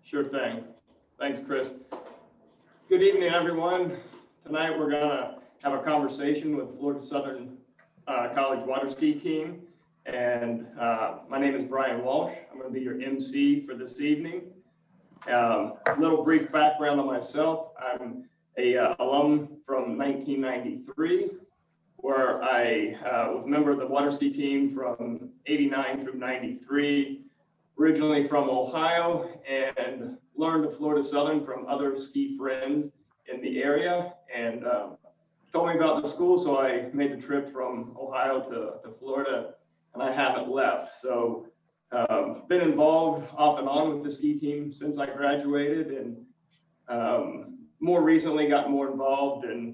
Sure thing. Thanks, Chris. Good evening, everyone. Tonight we're going to have a conversation with Florida Southern College water ski team. And my name is Brian Walsh. I'm going to be your MC for this evening. A little brief background on myself. I'm a alum from 1993, where I was a member of the water ski team from 89 through 93. Originally from Ohio, and learned of Florida Southern from other ski friends in the area, and told me about the school, so I made the trip from Ohio to Florida, and I haven't left. So been involved off and on with the ski team since I graduated, and more recently got more involved and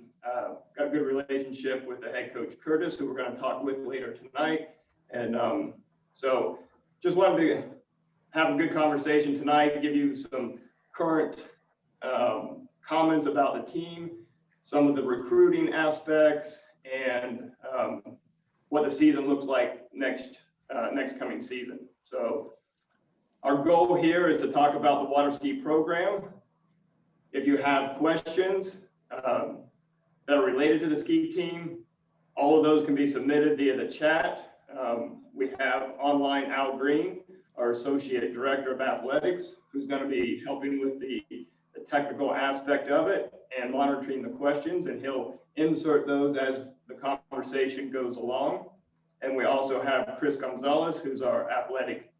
got a good relationship with the head coach Curtis, who we're going to talk with later tonight. And so just wanted to have a good conversation tonight, give you some current comments about the team, some of the recruiting aspects, and what the season looks like next coming season. So our goal here is to talk about the water ski program. If you have questions that are related to the ski team, all of those can be submitted via the chat. We have online Al Green, our Associate Director of Athletics, who's going to be helping with the technical aspect of it and monitoring the questions, and he'll insert those as the conversation goes along. And we also have Chris Gonzalez, who's our Athletic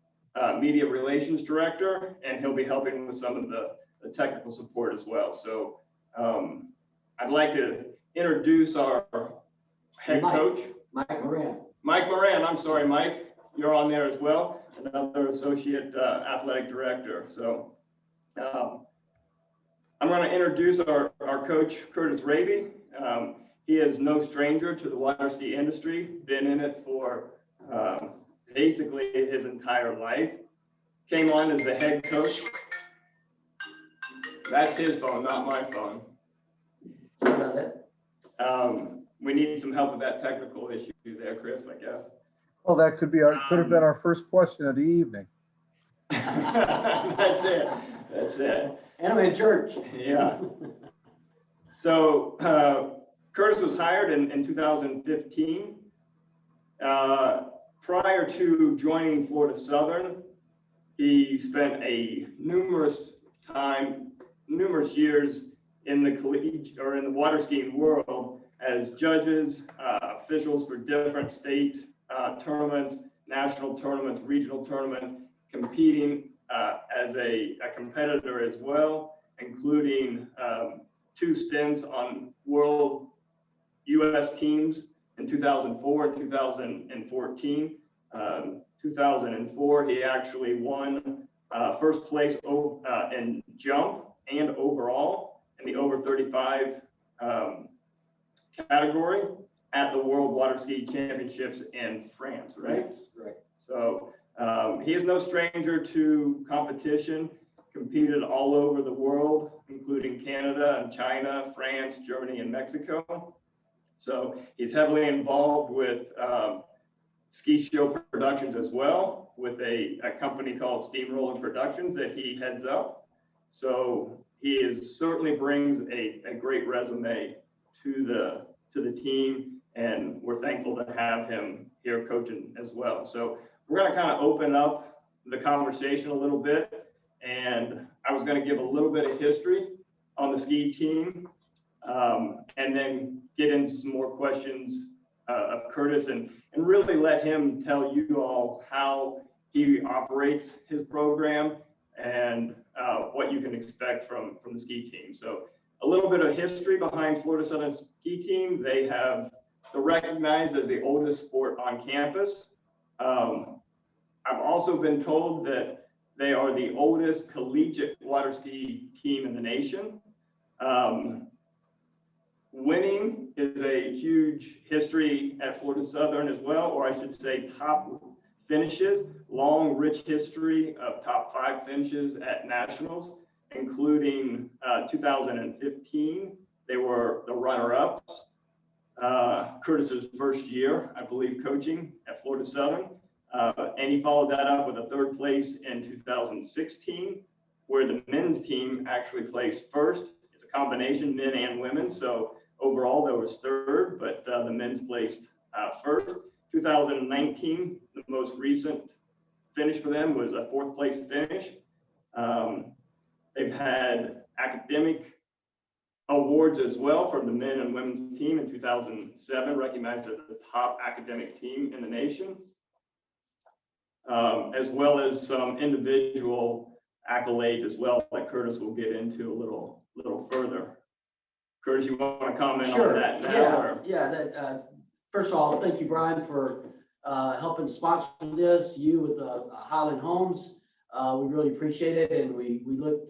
Media Relations Director, and he'll be helping with some of the technical support as well. So I'd like to introduce our head coach. Mike Moran. Mike Moran, I'm sorry, Mike, you're on there as well. Another Associate Athletic Director. So I'm going to introduce our coach, Curtis Rabe. He is no stranger to the water ski industry, been in it for basically his entire life. Came on as the head coach. That's his phone, not my phone. We need some help with that technical issue there, Chris, I guess. Well, that could have been our first question of the evening. That's it. And I'm in church. Yeah. So Curtis was hired in 2015. Prior to joining Florida Southern, he spent numerous years in the collegiate or in the water skiing world as judges, officials for different state tournaments, national tournaments, regional tournaments, competing as a competitor as well, including 2 stints on World U.S. teams in 2004 and 2014. 2004, he actually won first place in jump and overall in the over 35 category at the World Water Ski Championships in France, right? Right. So he is no stranger to competition, competed all over the world, including Canada and China, France, Germany, and Mexico. So he's heavily involved with ski show productions as well, with a company called Steamroller Productions that he heads up. So he certainly brings a great resume to the team, and we're thankful to have him here coaching as well. So we're going to kind of open up the conversation a little bit, and I was going to give a little bit of history on the ski team, and then get into some more questions of Curtis, and really let him tell you all how he operates his program and what you can expect from the ski team. So a little bit of history behind Florida Southern ski team. They're recognized as the oldest sport on campus. I've also been told that they are the oldest collegiate water ski team in the nation. Winning is a huge history at Florida Southern as well, or I should say top finishes, long, rich history of top 5 finishes at nationals, including 2015. They were the runner-ups. Curtis's first year, I believe, coaching at Florida Southern. And he followed that up with a 3rd place in 2016. where the men's team actually placed first. It's a combination, men and women. So overall, there was third, but the men's placed first. 2019, the most recent finish for them was a fourth place finish. They've had academic awards as well for the men and women's team in 2007, recognized as the top academic team in the nation, as well as some individual accolades as well, that Curtis will get into a little further. Curtis, you want to comment on that now? First of all, thank you, Brian, for helping sponsor this. You with Highland Homes, we really appreciate it, and we look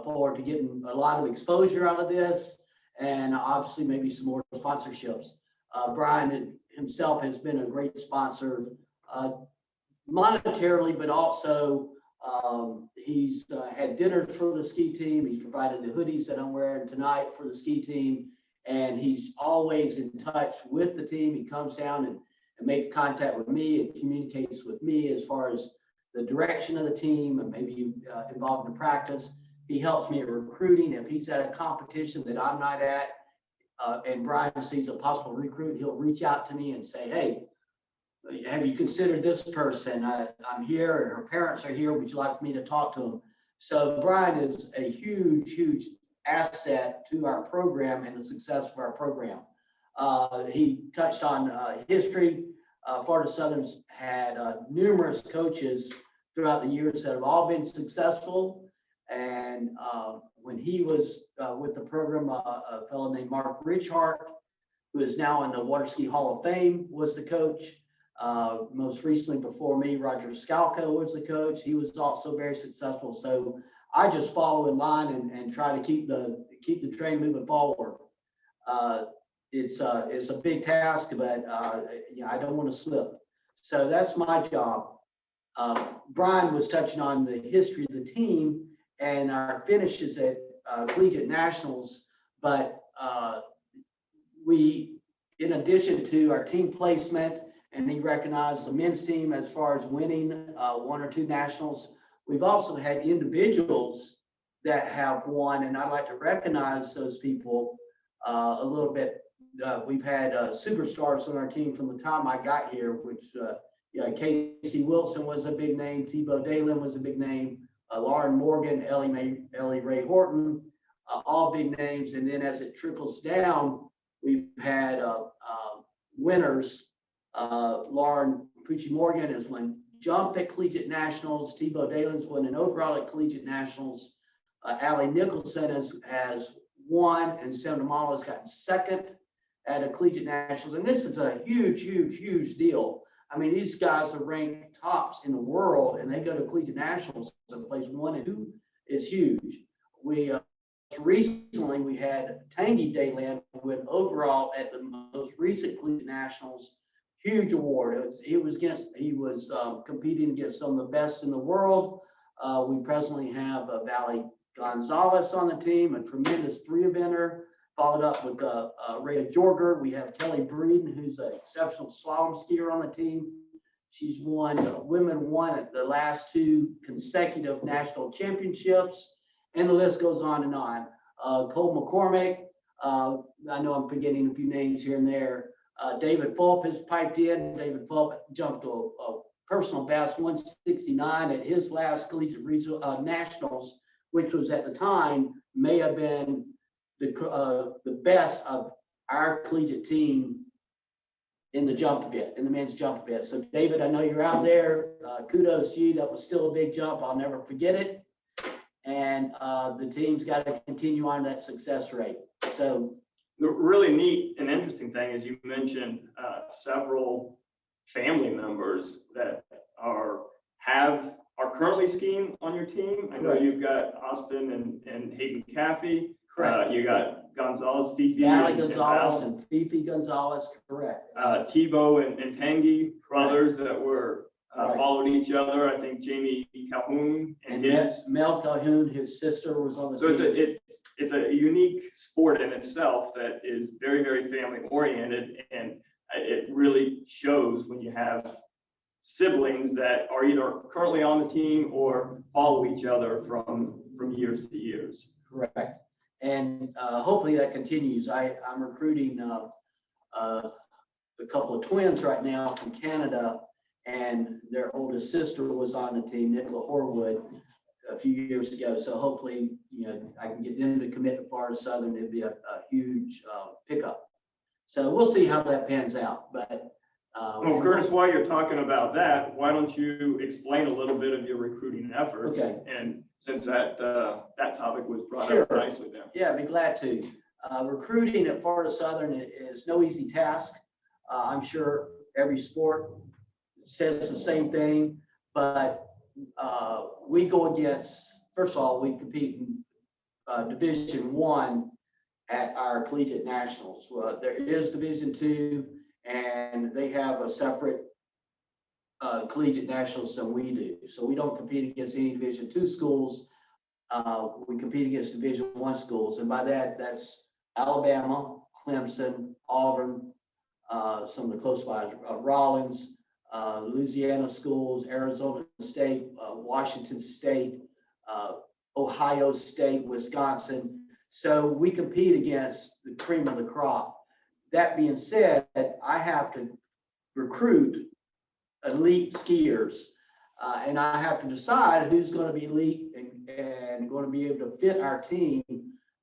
forward to getting a lot of exposure out of this, and obviously maybe some more sponsorships. Brian himself has been a great sponsor, monetarily, but also he's had dinners for the ski team. He's provided the hoodies that I'm wearing tonight for the ski team, and he's always in touch with the team. He comes down and makes contact with me and communicates with me as far as the direction of the team and maybe involved in practice. He helps me in recruiting. If he's at a competition that I'm not at, and Brian sees a possible recruit, he'll reach out to me and say, hey, have you considered this person? I'm here and her parents are here. Would you like me to talk to them? So Brian is a huge asset to our program and the success of our program. He touched on history. Florida Southern's had numerous coaches throughout the years that have all been successful. And when he was with the program, a fellow named Mark Richhart, who is now in the Water Ski Hall of Fame, was the coach. Most recently before me, Roger Scalco was the coach. He was also very successful. So I just follow in line and try to keep the train moving forward. It's a big task, but I don't want to slip. So that's my job. Brian was touching on the history of the team and our finishes at collegiate nationals, but we, in addition to our team placement, and he recognized the men's team as far as winning one or two nationals, we've also had individuals that have won, and I'd like to recognize those people a little bit. We've had superstars on our team from the time I got here, which Casey Wilson was a big name, Tebow Dalen was a big name, Lauren Morgan, Ellie Ray Horton, all big names. And then as it trickles down, we've had winners. Lauren Pucci Morgan has won jump at collegiate nationals. Tebow Dalen's won an overall at collegiate nationals. Allie Nicholson has won, and Sam DeMalo has gotten second at a collegiate nationals. And this is a huge deal. I mean, these guys are ranked tops in the world, and they go to collegiate nationals and place 1 and 2 is huge. We recently we had Tanguy Dayland win overall at the most recent collegiate nationals. Huge award. He was competing against some of the best in the world. We presently have Valley Gonzalez on the team, a tremendous 3-eventer, followed up with Rhea Jorger. We have Kelly Breeden, who's an exceptional slalom skier on the team. She's women won at the last 2 consecutive national championships, and the list goes on and on. Cole McCormick, I know I'm forgetting a few names here and there. David Fulp has piped in. David Fulp jumped to a personal best 169 at his last collegiate regional nationals, which was at the time may have been the best of our collegiate team in the jump bit, in the men's jump bit. So David, I know you're out there. Kudos to you. That was still a big jump. I'll never forget it. And the team's got to continue on that success rate. So the really neat and interesting thing is you mentioned several family members that are currently skiing on your team. I know you've got Austin and Hayden Caffey. Correct. You got Gonzalez, Fifi. Valley Gonzalez and Fifi Gonzalez, correct. Tebow and Tanguy, brothers that were followed each other. I think Jamie Calhoun and his Mel Calhoun, his sister, was on the team. So it's a unique sport in itself that is very family oriented, and it really shows when you have siblings that are either currently on the team or follow each other from years to years. Correct. And hopefully that continues. I'm recruiting a couple of twins right now from Canada, and their oldest sister was on the team, Nicola Horwood, a few years ago. So hopefully, I can get them to commit to Florida Southern. It'd be a huge pickup. So we'll see how that pans out. But Well, Curtis, while you're talking about that, why don't you explain a little bit of your recruiting efforts? Okay. And since that topic was brought Sure. up nicely there. Yeah, I'd be glad to. Recruiting at Florida Southern is no easy task. I'm sure every sport says the same thing, but we go against, first of all, we compete in Division I at our collegiate nationals. Well, there is Division II, and they have a separate collegiate nationals than we do. So we don't compete against any Division II schools. We compete against Division I schools, and by that, that's Alabama, Clemson, Auburn, some of the close by, Rollins, Louisiana schools, Arizona State, Washington State, Ohio State, Wisconsin. So we compete against the cream of the crop. That being said, I have to recruit elite skiers, and I have to decide who's going to be elite and going to be able to fit our team,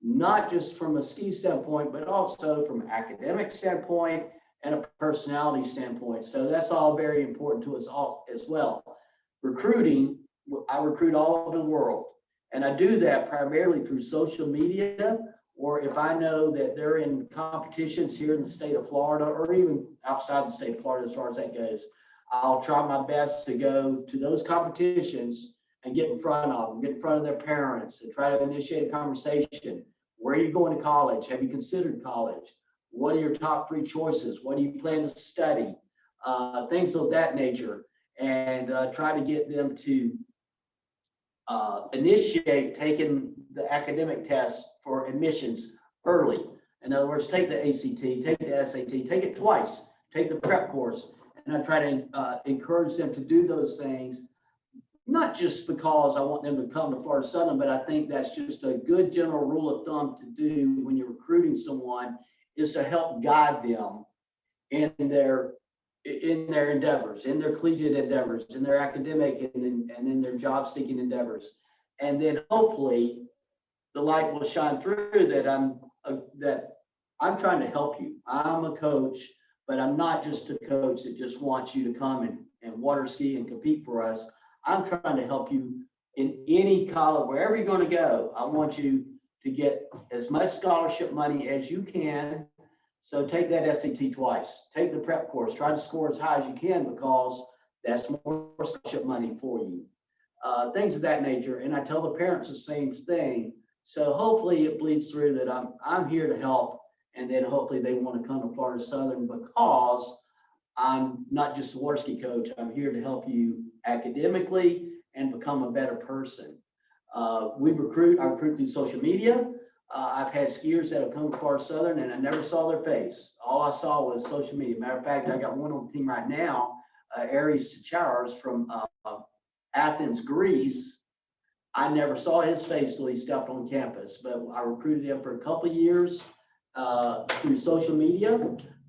not just from a ski standpoint, but also from an academic standpoint and a personality standpoint. So that's all very important to us all as well. Recruiting, I recruit all over the world, and I do that primarily through social media, or if I know that they're in competitions here in the state of Florida, or even outside the state of Florida as far as that goes, I'll try my best to go to those competitions and get in front of them, get in front of their parents, and try to initiate a conversation. Where are you going to college? Have you considered college? What are your top 3 choices? What do you plan to study? Things of that nature, and try to get them to initiate taking the academic tests for admissions early. In other words, take the ACT, take the SAT, take it twice, take the prep course. And I try to encourage them to do those things, not just because I want them to come to Florida Southern, but I think that's just a good general rule of thumb to do when you're recruiting someone, is to help guide them in their endeavors, in their collegiate endeavors, in their academic and in their job seeking endeavors. And then hopefully the light will shine through that I'm trying to help you. I'm a coach, but I'm not just a coach that just wants you to come and water ski and compete for us. I'm trying to help you in any college, wherever you're going to go. I want you to get as much scholarship money as you can. So take that SAT twice, take the prep course, try to score as high as you can, because that's more scholarship money for you. Things of that nature. And I tell the parents the same thing. So hopefully it bleeds through that I'm here to help. And then hopefully they want to come to Florida Southern, because I'm not just a water ski coach. I'm here to help you academically and become a better person. I recruit through social media. I've had skiers that have come to Florida Southern and I never saw their face. All I saw was social media. Matter of fact, I got one on the team right now, Aries Chowers from Athens, Greece. I never saw his face till he stepped on campus, but I recruited him for a couple of years through social media,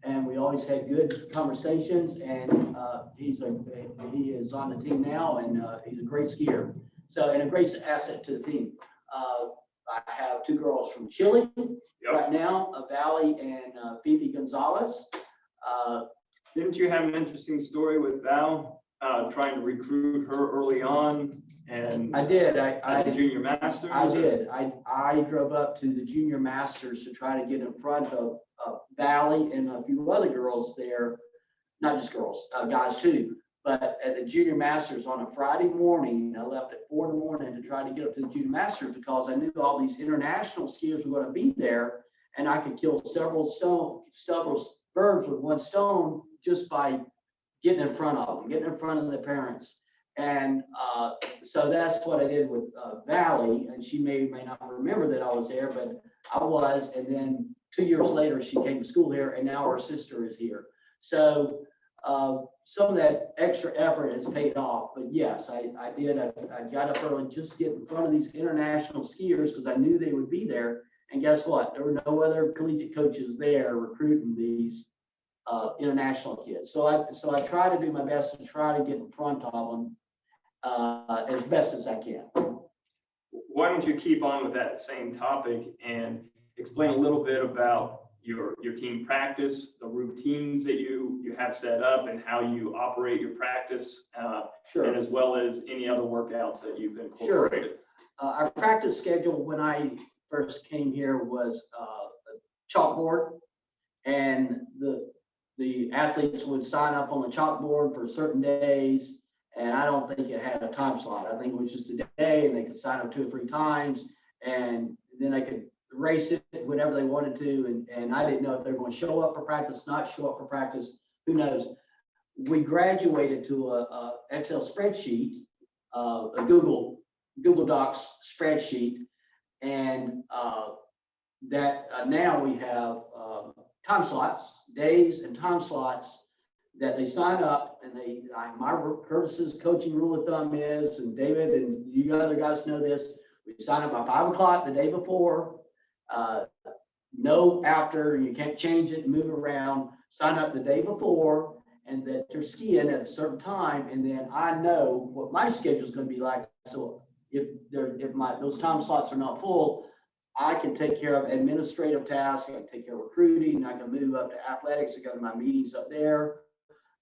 and we always had good conversations. And he is on the team now, and he's a great skier. So, and a great asset to the team. I have 2 girls from Chile right now, Valley and Phoebe Gonzalez. Didn't you have an interesting story with Val, trying to recruit her early on? And I did. at the junior masters? I did. I drove up to the junior masters to try to get in front of Valley and a few other girls there, not just girls, guys too. But at the junior masters on a Friday morning, I left at 4 in the morning to try to get up to the junior masters, because I knew all these international skiers were going to be there, and I could kill several birds with one stone just by getting in front of them, getting in front of the parents. And so that's what I did with Valley, and she may not remember that I was there, but I was. And then 2 years later, she came to school here, and now her sister is here. So some of that extra effort has paid off. But yes, I did. I got up early just to get in front of these international skiers because I knew they would be there. And guess what? There were no other collegiate coaches there recruiting these international kids. So I try to do my best to try to get in front of them as best as I can. Why don't you keep on with that same topic and explain a little bit about your team practice, the routines that you have set up, and how you operate your practice, Sure. and as well as any other workouts that you've incorporated. Our practice schedule when I first came here was a chalkboard, and the athletes would sign up on the chalkboard for certain days. And I don't think it had a time slot. I think it was just a day, and they could sign up 2 or 3 times, and then they could race it whenever they wanted to. And I didn't know if they were going to show up for practice, not show up for practice. Who knows? We graduated to a Excel spreadsheet, a Google Docs spreadsheet, and that now we have time slots, days and time slots that they sign up, and Curtis's coaching rule of thumb is, and David and you other guys know this, we sign up by 5 o'clock the day before, no after, you can't change it, move it around, sign up the day before, and that they're skiing at a certain time, and then I know what my schedule is going to be like. So if those time slots are not full, I can take care of administrative tasks, I can take care of recruiting, I can move up to athletics, I go to my meetings up there,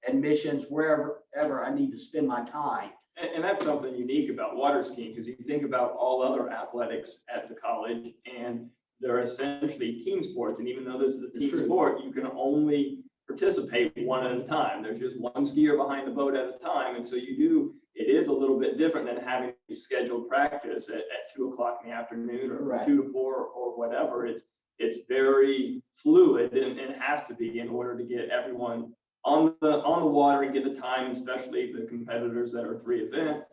admissions, wherever I need to spend my time. And that's something unique about water skiing, because you think about all other athletics at the college, and they're essentially team sports. And even though this is a team sport, you can only participate one at a time. There's just one skier behind the boat at a time. And so it is a little bit different than having scheduled practice at 2 o'clock in the afternoon, or Right. 2 to 4 or whatever. It's very fluid, and it has to be in order to get everyone on the water and get the time, especially the competitors that are 3 event,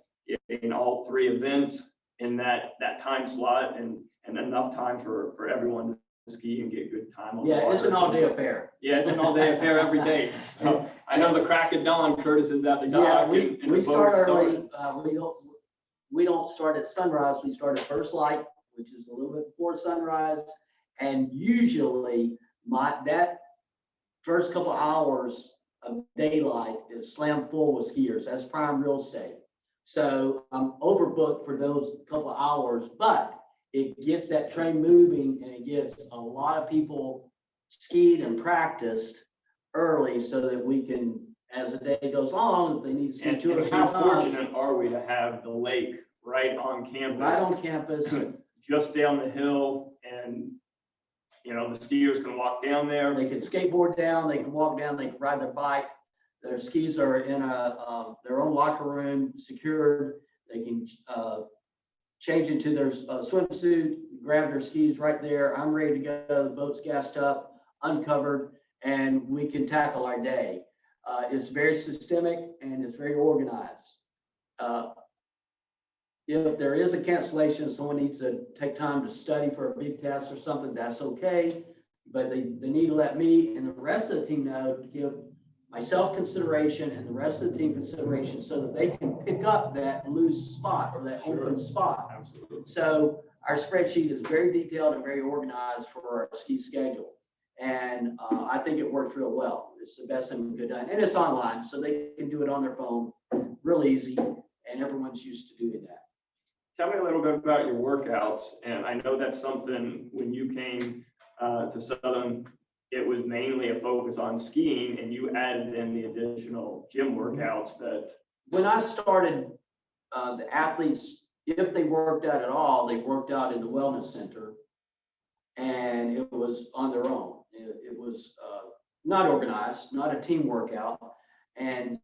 getting all 3 events in that time slot, and enough time for everyone to ski and get good time on the water. Yeah, it's an all-day affair. Yeah, it's an all-day affair every day. So I know the crack of dawn, Curtis is at the Yeah, dock. we and the start boats early. We don't start at sunrise. We start at first light, which is a little bit before sunrise. And usually that first couple hours of daylight is slam full with skiers. That's prime real estate. So I'm overbooked for those couple hours, but it gets that train moving, and it gets a lot of people skied and practiced early so that we can, as the day goes on, if they need to ski And 2 or 3 how times. fortunate are we to have the lake right on campus? Right on campus. Just down the hill, and the skiers can walk down there. They can skateboard down, they can walk down, they can ride their bike. Their skis are in their own locker room, secured. They can change into their swimsuit, grab their skis right there. I'm ready to go. The boat's gassed up, uncovered, and we can tackle our day. It's very systemic and it's very organized. If there is a cancellation, someone needs to take time to study for a big test or something, that's okay. But they need to let me and the rest of the team know to give myself consideration and the rest of the team consideration so that they can pick up that loose spot or that open spot. Absolutely. So our spreadsheet is very detailed and very organized for our ski schedule. And I think it worked real well. It's the best thing we could have done. And it's online, so they can do it on their phone, real easy, and everyone's used to doing that. Tell me a little bit about your workouts. And I know that's something when you came to Southern, it was mainly a focus on skiing, and you added in the additional gym workouts that. When I started, the athletes, if they worked out at all, they worked out in the wellness center, and it was on their own. It was not organized, not a team workout. And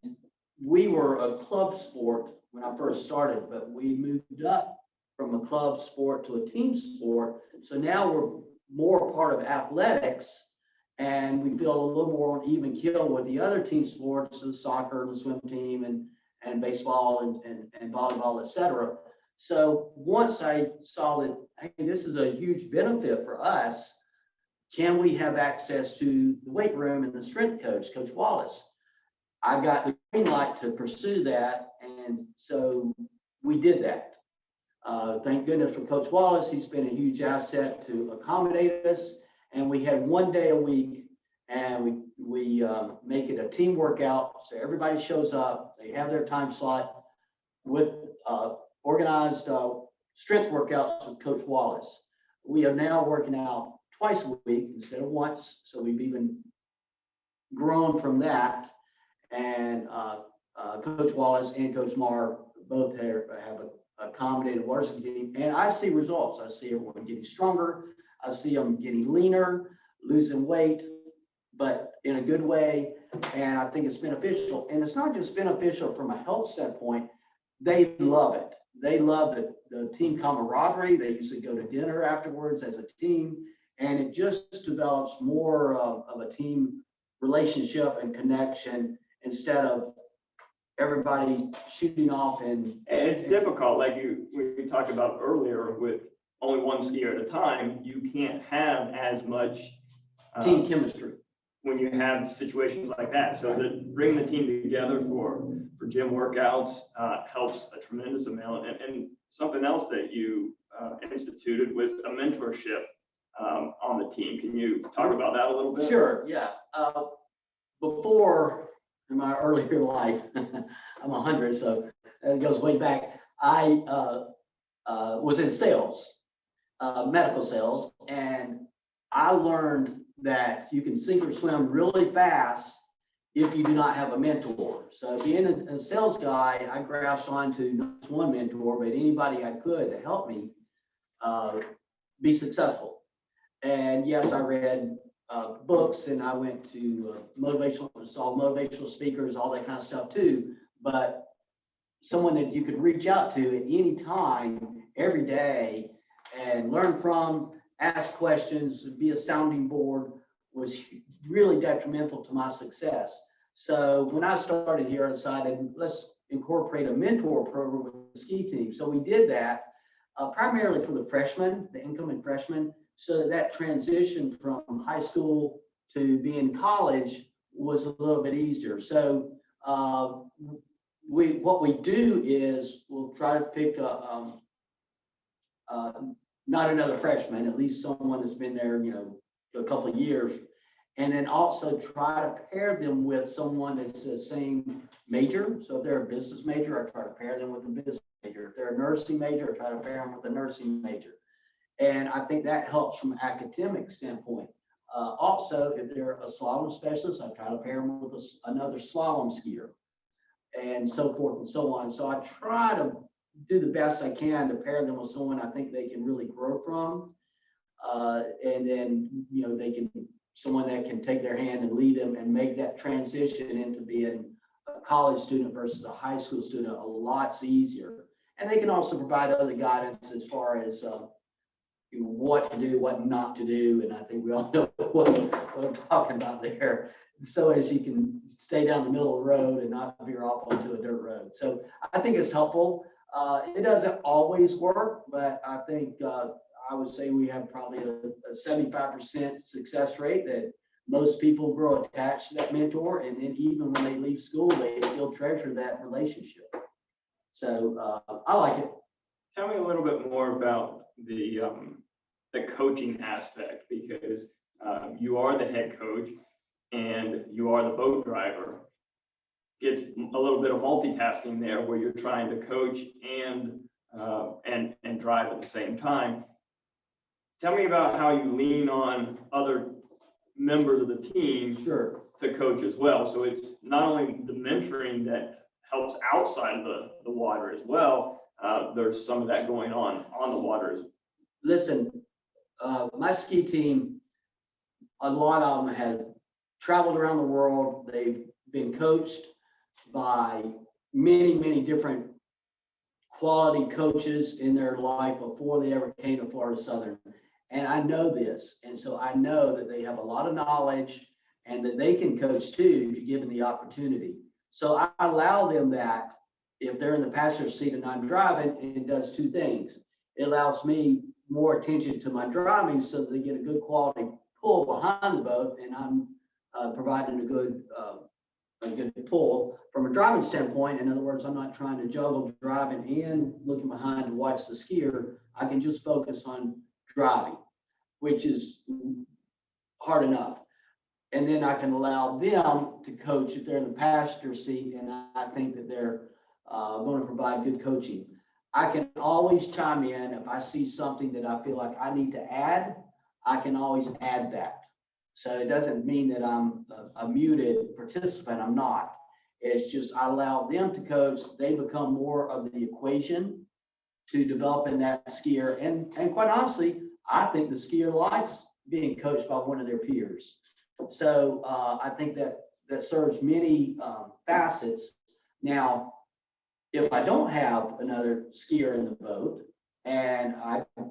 we were a club sport when I first started, but we moved up from a club sport to a team sport. So now we're more part of athletics, and we feel a little more on even keel with the other team sports, the soccer and the swim team and baseball and volleyball, et cetera. So once I saw that, hey, this is a huge benefit for us, can we have access to the weight room and the strength coach, Coach Wallace? I got the green light to pursue that, and so we did that. Thank goodness for Coach Wallace. He's been a huge asset to accommodate us. And we had 1 day a week, and we make it a team workout. So everybody shows up, they have their time slot with organized strength workouts with Coach Wallace. We are now working out twice a week instead of once. So we've even grown from that. And Coach Wallace and Coach Marr both have accommodated water ski team, and I see results. I see everyone getting stronger. I see them getting leaner, losing weight, but in a good way. And I think it's beneficial. And it's not just beneficial from a health standpoint. They love it. They love the team camaraderie. They usually go to dinner afterwards as a team, and it just develops more of a team relationship and connection instead of everybody shooting off. And it's difficult, like we talked about earlier, with only one skier at a time, you can't have as much team chemistry when you have situations like that. So that bringing the team together for gym workouts helps a tremendous amount. And something else that you instituted was a mentorship on the team. Can you talk about that a little bit? Sure, yeah. Before, in my earlier life, I'm 100, so it goes way back. I was in sales, medical sales, and I learned that you can sink or swim really fast if you do not have a mentor. So being a sales guy, I grasped onto not just one mentor, but anybody I could to help me be successful. And yes, I read books, and I went to saw motivational speakers, all that kind of stuff too. But someone that you could reach out to at any time, every day, and learn from, ask questions, be a sounding board, was really detrimental to my success. So when I started here, I decided, let's incorporate a mentor program with the ski team. So we did that primarily for the freshmen, the incoming freshmen, so that transition from high school to being college was a little bit easier. So what we do is we'll try to pick not another freshman, at least someone that's been there, a couple of years, and then also try to pair them with someone that's the same major. So if they're a business major, I try to pair them with a business major. If they're a nursing major, I try to pair them with a nursing major. And I think that helps from an academic standpoint. Also, if they're a slalom specialist, I try to pair them with another slalom skier, and so forth and so on. So I try to do the best I can to pair them with someone I think they can really grow from. And then, they can, someone that can take their hand and lead them and make that transition into being a college student versus a high school student a lot easier. And they can also provide other guidance as far as what to do, what not to do. And I think we all know what I'm talking about there. So as you can stay down the middle of the road and not veer off onto a dirt road. So I think it's helpful. It doesn't always work, but I think I would say we have probably a 75% success rate that most people grow attached to that mentor. And then even when they leave school, they still treasure that relationship. So I like it. Tell me a little bit more about the coaching aspect, because you are the head coach and you are the boat driver. It's a little bit of multitasking there where you're trying to coach and drive at the same time. Tell me about how you lean on other members of the team Sure. to coach as well. So it's not only the mentoring that helps outside of the water as well. There's some of that going on the waters. Listen, my ski team, a lot of them have traveled around the world. They've been coached by many, many different quality coaches in their life before they ever came to Florida Southern. And I know this. And so I know that they have a lot of knowledge and that they can coach too, if given the opportunity. So I allow them that if they're in the passenger seat and I'm driving, and it does two things. It allows me more attention to my driving so that they get a good quality pull behind the boat, and I'm providing a good a good pull. From a driving standpoint, in other words, I'm not trying to juggle driving and looking behind to watch the skier. I can just focus on driving, which is hard enough. And then I can allow them to coach if they're in the passenger seat, and I think that they're going to provide good coaching. I can always chime in if I see something that I feel like I need to add. I can always add that. So it doesn't mean that I'm a muted participant. I'm not. It's just I allow them to coach. They become more of the equation to developing that skier. And quite honestly, I think the skier likes being coached by one of their peers. So I think that serves many facets. Now, if I don't have another skier in the boat and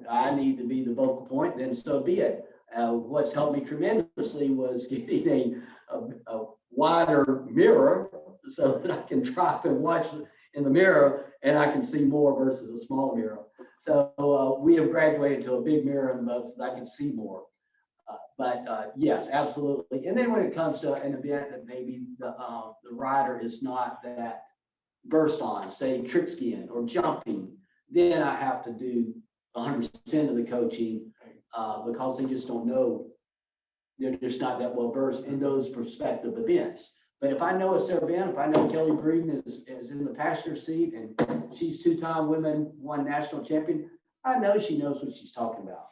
I need to be the vocal point, then so be it. What's helped me tremendously was getting a wider mirror so that I can drive and watch in the mirror and I can see more versus a small mirror. So we have graduated to a big mirror in the boat so that I can see more. But yes, absolutely. And then when it comes to an event that maybe the rider is not that burst on, say trick skiing or jumping, then I have to do 100% of the coaching because they just don't know. They're just not that well versed in those prospective events. But if I know it's their event, if I know Kelly Breeden is in the passenger seat and she's two-time women won national champion, I know she knows what she's talking about.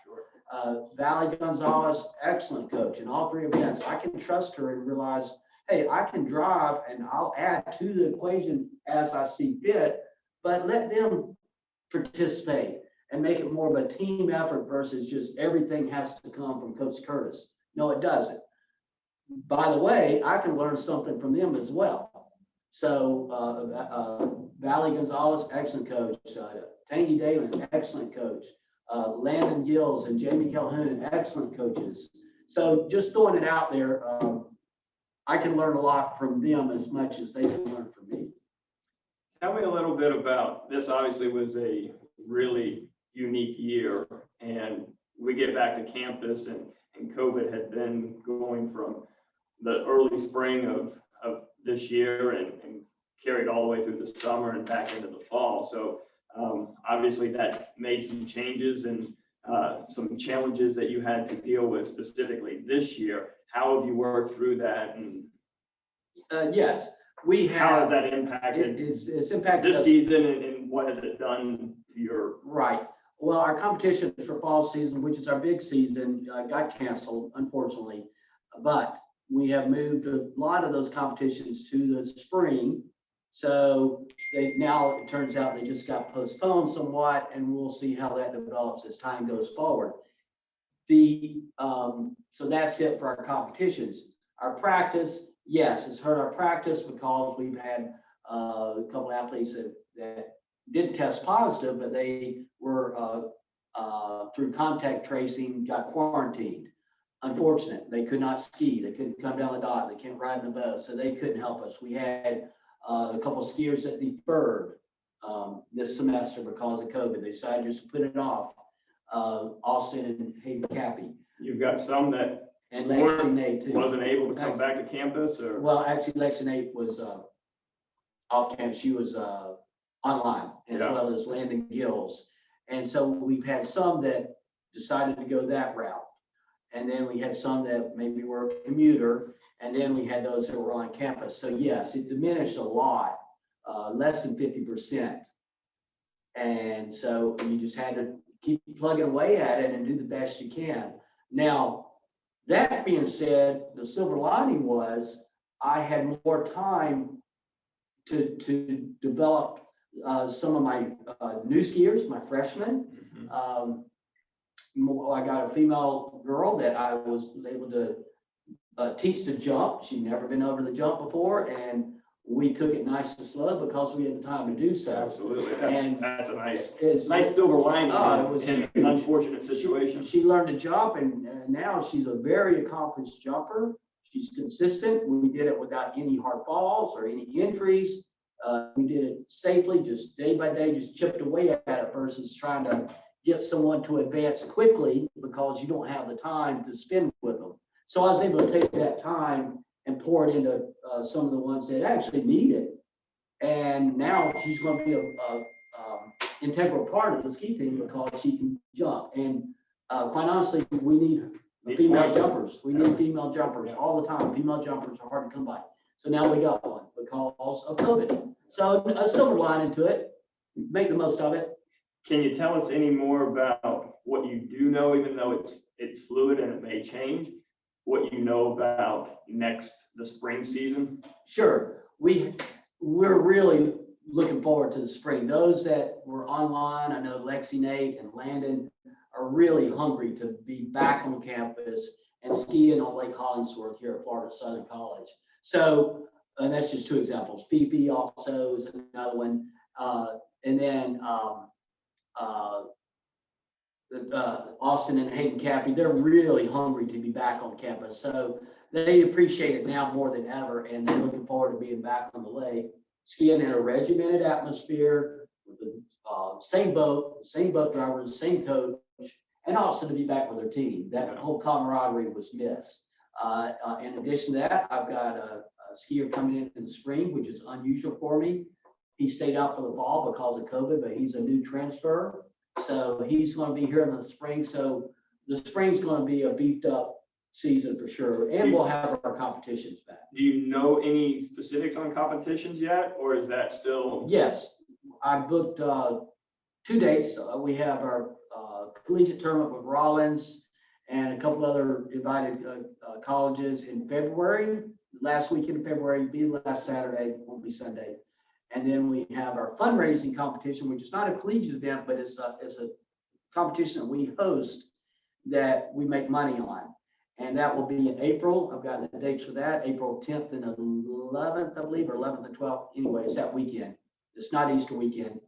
Valley Gonzalez, excellent coach in all three events. I can trust her and realize, hey, I can drive and I'll add to the equation as I see fit, but let them participate and make it more of a team effort versus just everything has to come from Coach Curtis. No, it doesn't. By the way, I can learn something from them as well. So Valley Gonzalez, excellent coach. Tangy David, excellent coach. Landon Gills and Jamie Calhoun, excellent coaches. So just throwing it out there, I can learn a lot from them as much as they can learn from me. Tell me a little bit about this. Obviously was a really unique year, and we get back to campus and COVID had been going from the early spring of this year and carried all the way through the summer and back into the fall. So obviously that made some changes and some challenges that you had to deal with specifically this year. How have you worked through that? And yes, we have. How has that impacted it's impacted this season and what has it done to your? Right. Well, our competition for fall season, which is our big season, got canceled, unfortunately. But we have moved a lot of those competitions to the spring. So now it turns out they just got postponed somewhat, and we'll see how that develops as time goes forward. So that's it for our competitions. Our practice, yes, it's hurt our practice because we've had a couple athletes that did test positive, but they were through contact tracing got quarantined. Unfortunate, they could not ski, they couldn't come down the dock, they can't ride in the boat, so they couldn't help us. We had a couple of skiers that deferred this semester because of COVID. They decided just to put it off. Austin and Hayden Cappy. You've got some that and Lexi Nate too. Wasn't able to come back to campus, or? Well, actually, Lexi Nate was off campus. She was online, as well as Landon Gills. And so we've had some that decided to go that route. And then we had some that maybe were a commuter. And then we had those that were on campus. So yes, it diminished a lot, less than 50%. And so you just had to keep plugging away at it and do the best you can. Now, that being said, the silver lining was I had more time to develop some of my new skiers, my freshmen. I got a female girl that I was able to teach to jump. She'd never been over the jump before, and we took it nice and slow because we had the time to do so. Absolutely, that's a nice silver lining in an unfortunate situation. She learned to jump, and now she's a very accomplished jumper. She's consistent. We did it without any hard falls or any injuries. We did it safely, just day by day, just chipped away at it versus trying to get someone to advance quickly because you don't have the time to spend with them. So I was able to take that time and pour it into some of the ones that actually need it. And now she's going to be a integral part of the ski team because she can jump. And quite honestly, we need female jumpers. We need female jumpers all the time. Female jumpers are hard to come by. So now we got one because of COVID. So a silver lining to it. Make the most of it. Can you tell us any more about what you do know, even though it's fluid and it may change, what you know about the spring season? Sure. We're really looking forward to the spring. Those that were online, I know Lexi, Nate, and Landon are really hungry to be back on campus and skiing on Lake Hollingsworth here at Florida Southern College. So, and that's just two examples. Fifi also is another one. And then Austin and Hayden Cappy, they're really hungry to be back on campus. So they appreciate it now more than ever, and they're looking forward to being back on the lake, skiing in a regimented atmosphere with the same boat drivers, same coach, and also to be back with their team. That whole camaraderie was missed. In addition to that, I've got a skier coming in the spring, which is unusual for me. He stayed out for the fall because of COVID, but he's a new transfer. So he's going to be here in the spring. So the spring's going to be a beefed up season for sure. And we'll have our competitions back. Do you know any specifics on competitions yet, or is that still? Yes, I booked 2 dates. We have our collegiate tournament with Rollins and a couple other invited colleges in February. Last weekend in February, be last Saturday, won't be Sunday. And then we have our fundraising competition, which is not a collegiate event, but it's a competition that we host that we make money on. And that will be in April. I've got the dates for that, April 10th and 11th, I believe, or 11th and 12th. Anyway, it's that weekend. It's not Easter weekend.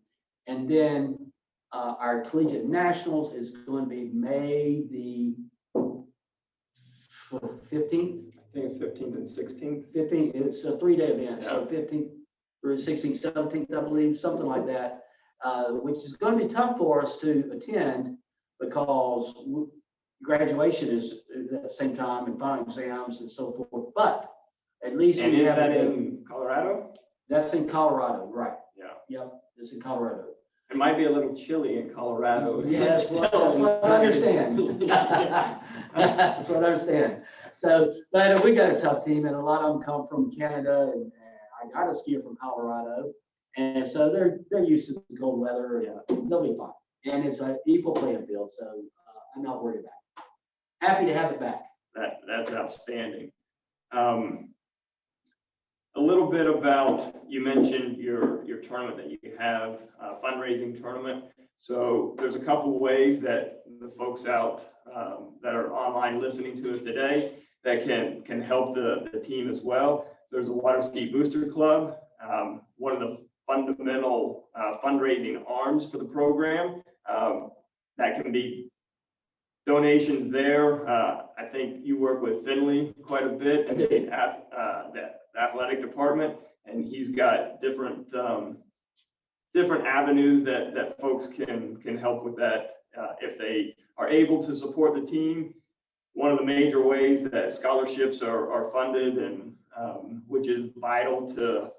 And then our collegiate nationals is going to be May the 15th. I think it's 15th and 16th. 15th, it's a 3-day event. Yeah. So 15th through 16th, 17th, I believe, something like that, which is going to be tough for us to attend because graduation is at the same time and final exams and so forth. But at least And we is have that in Colorado? That's in Colorado, right? Yeah. Yep, it's in Colorado. It might be a little chilly in Colorado. Yes, that's what I understand. That's what I understand. So, but we got a tough team, and a lot of them come from Canada, and I got a skier from Colorado, and so they're used to the cold weather. They'll be fine, and it's an equal playing field, so I'm not worried about it. Happy to have it back. That's outstanding. A little bit about, you mentioned your tournament that you have, fundraising tournament. So there's a couple ways that the folks out that are online listening to us today that can help the team as well. There's a Water Ski Booster Club, one of the fundamental fundraising arms for the program. That can be donations there. I think you work with Finley quite a bit in the athletic department, and he's got different avenues that folks can help with that if they are able to support the team. One of the major ways that scholarships are funded, and which is vital to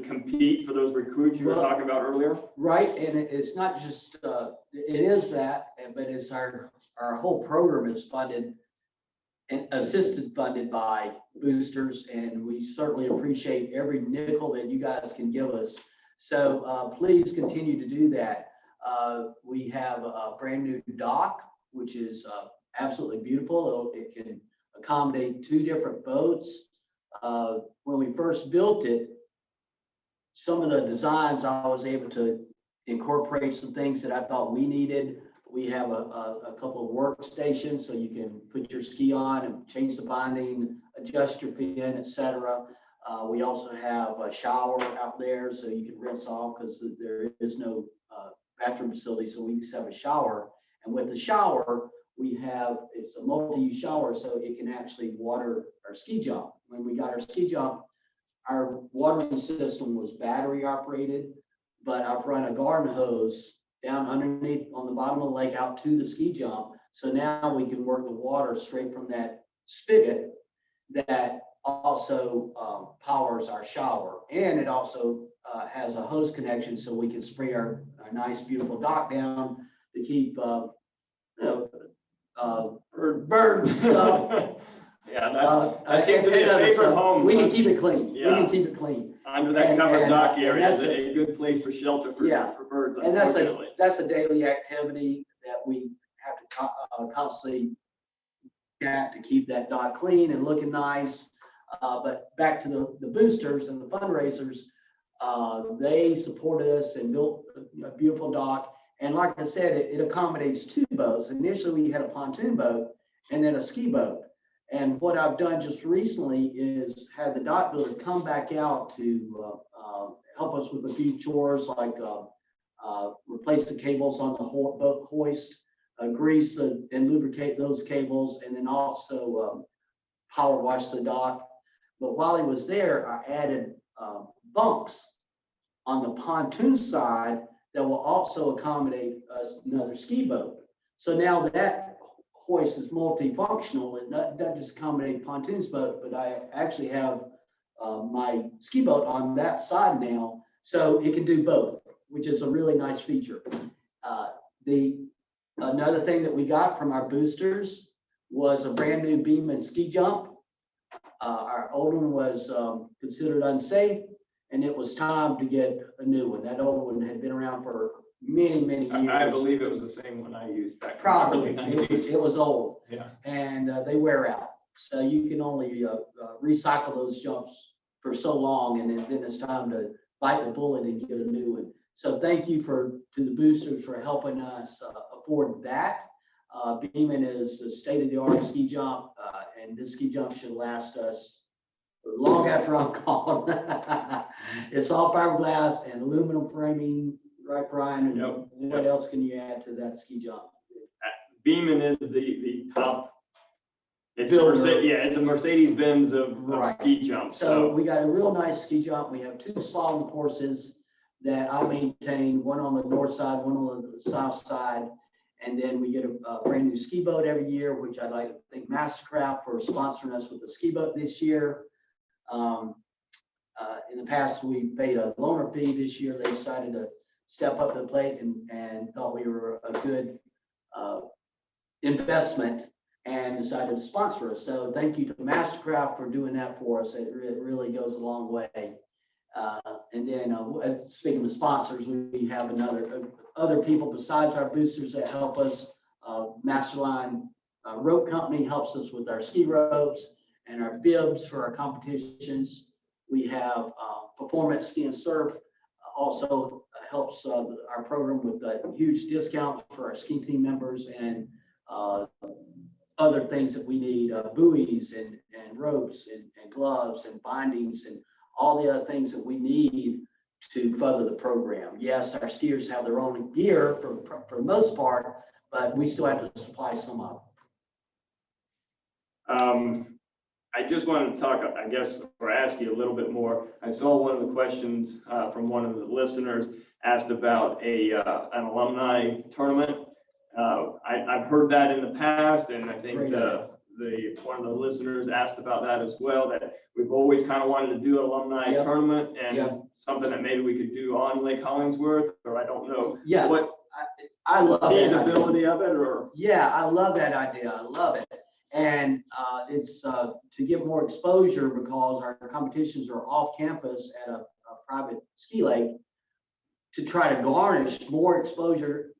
compete for those recruits you were talking about earlier. Right, and it's not just it is that, but it's our whole program is funded and funded by boosters, and we certainly appreciate every nickel that you guys can give us. So please continue to do that. We have a brand new dock, which is absolutely beautiful. It can accommodate 2 different boats. When we first built it, some of the designs I was able to incorporate some things that I thought we needed. We have a couple of workstations so you can put your ski on and change the binding, adjust your fin, etc. We also have a shower out there so you can rinse off because there is no bathroom facility, so we just have a shower. And with the shower, it's a multi-use shower, so it can actually water our ski jump. When we got our ski jump, our watering system was battery operated, but I've run a garden hose down underneath on the bottom of the lake out to the ski jump. So now we can work the water straight from that spigot that also powers our shower, and it also has a hose connection so we can spray our nice, beautiful dock down to keep bird stuff. Yeah, that seems to be and a other favorite stuff. home. We can keep it clean. We Yeah. can keep it clean. Under that And- covered and, dock and area is that's a good place for shelter for Yeah. birds, And unfortunately. that's a daily activity that we have to constantly get to keep that dock clean and looking nice. But back to the boosters and the fundraisers, they supported us and built a beautiful dock. And like I said, it accommodates two boats. Initially, we had a pontoon boat and then a ski boat. And what I've done just recently is had the dock builder come back out to help us with a few chores like replace the cables on the boat hoist, grease and lubricate those cables, and then also power wash the dock. But while he was there, I added bunks on the pontoon side that will also accommodate another ski boat. So now that hoist is multifunctional. It doesn't just accommodate pontoons boat, but I actually have my ski boat on that side now, so it can do both, which is a really nice feature. Another thing that we got from our boosters was a brand new beam and ski jump. Our old one was considered unsafe, and it was time to get a new one. That old one had been around for many years. I believe it was the same one I used back. Probably, in the early 90s. it was old. Yeah. And they wear out. So you can only recycle those jumps for so long, and then it's time to bite the bullet and get a new one. So thank you to the boosters for helping us afford that. Beeman is the state-of-the-art ski jump, and this ski jump should last us long after I'm gone. It's all fiberglass and aluminum framing, right, Brian? And Yep. what else can you add to that ski jump? Beeman is the top. It's Builder. it's a Mercedes-Benz of Right. ski jumps. So we got a real nice ski jump. We have two slalom courses that I maintain, one on the north side, one on the south side. And then we get a brand new ski boat every year, which I'd like to thank Mastercraft for sponsoring us with the ski boat this year. In the past, we paid a loaner fee. This year, they decided to step up to the plate and thought we were a good investment and decided to sponsor us. So thank you to Mastercraft for doing that for us. It really goes a long way. And then speaking of sponsors, we have other people besides our boosters that help us. Masterline Rope Company helps us with our ski ropes and our bibs for our competitions. We have Performance Ski and Surf also helps our program with a huge discount for our ski team members and other things that we need, buoys and ropes and gloves and bindings and all the other things that we need to further the program. Yes, our skiers have their own gear for the most part, but we still have to supply some of it. I just wanted to talk, I guess, or ask you a little bit more. I saw one of the questions from one of the listeners asked about an alumni tournament. I've heard that in the past, and I think one of the listeners asked about that as well, that we've always kind of wanted to do an alumni tournament and something that maybe we could do on Lake Hollingsworth, or I don't know. Yeah, what I love that feasibility of it, or yeah, I love that idea. I love it. And it's to get more exposure because our competitions are off campus at a private ski lake, to try to garnish more exposure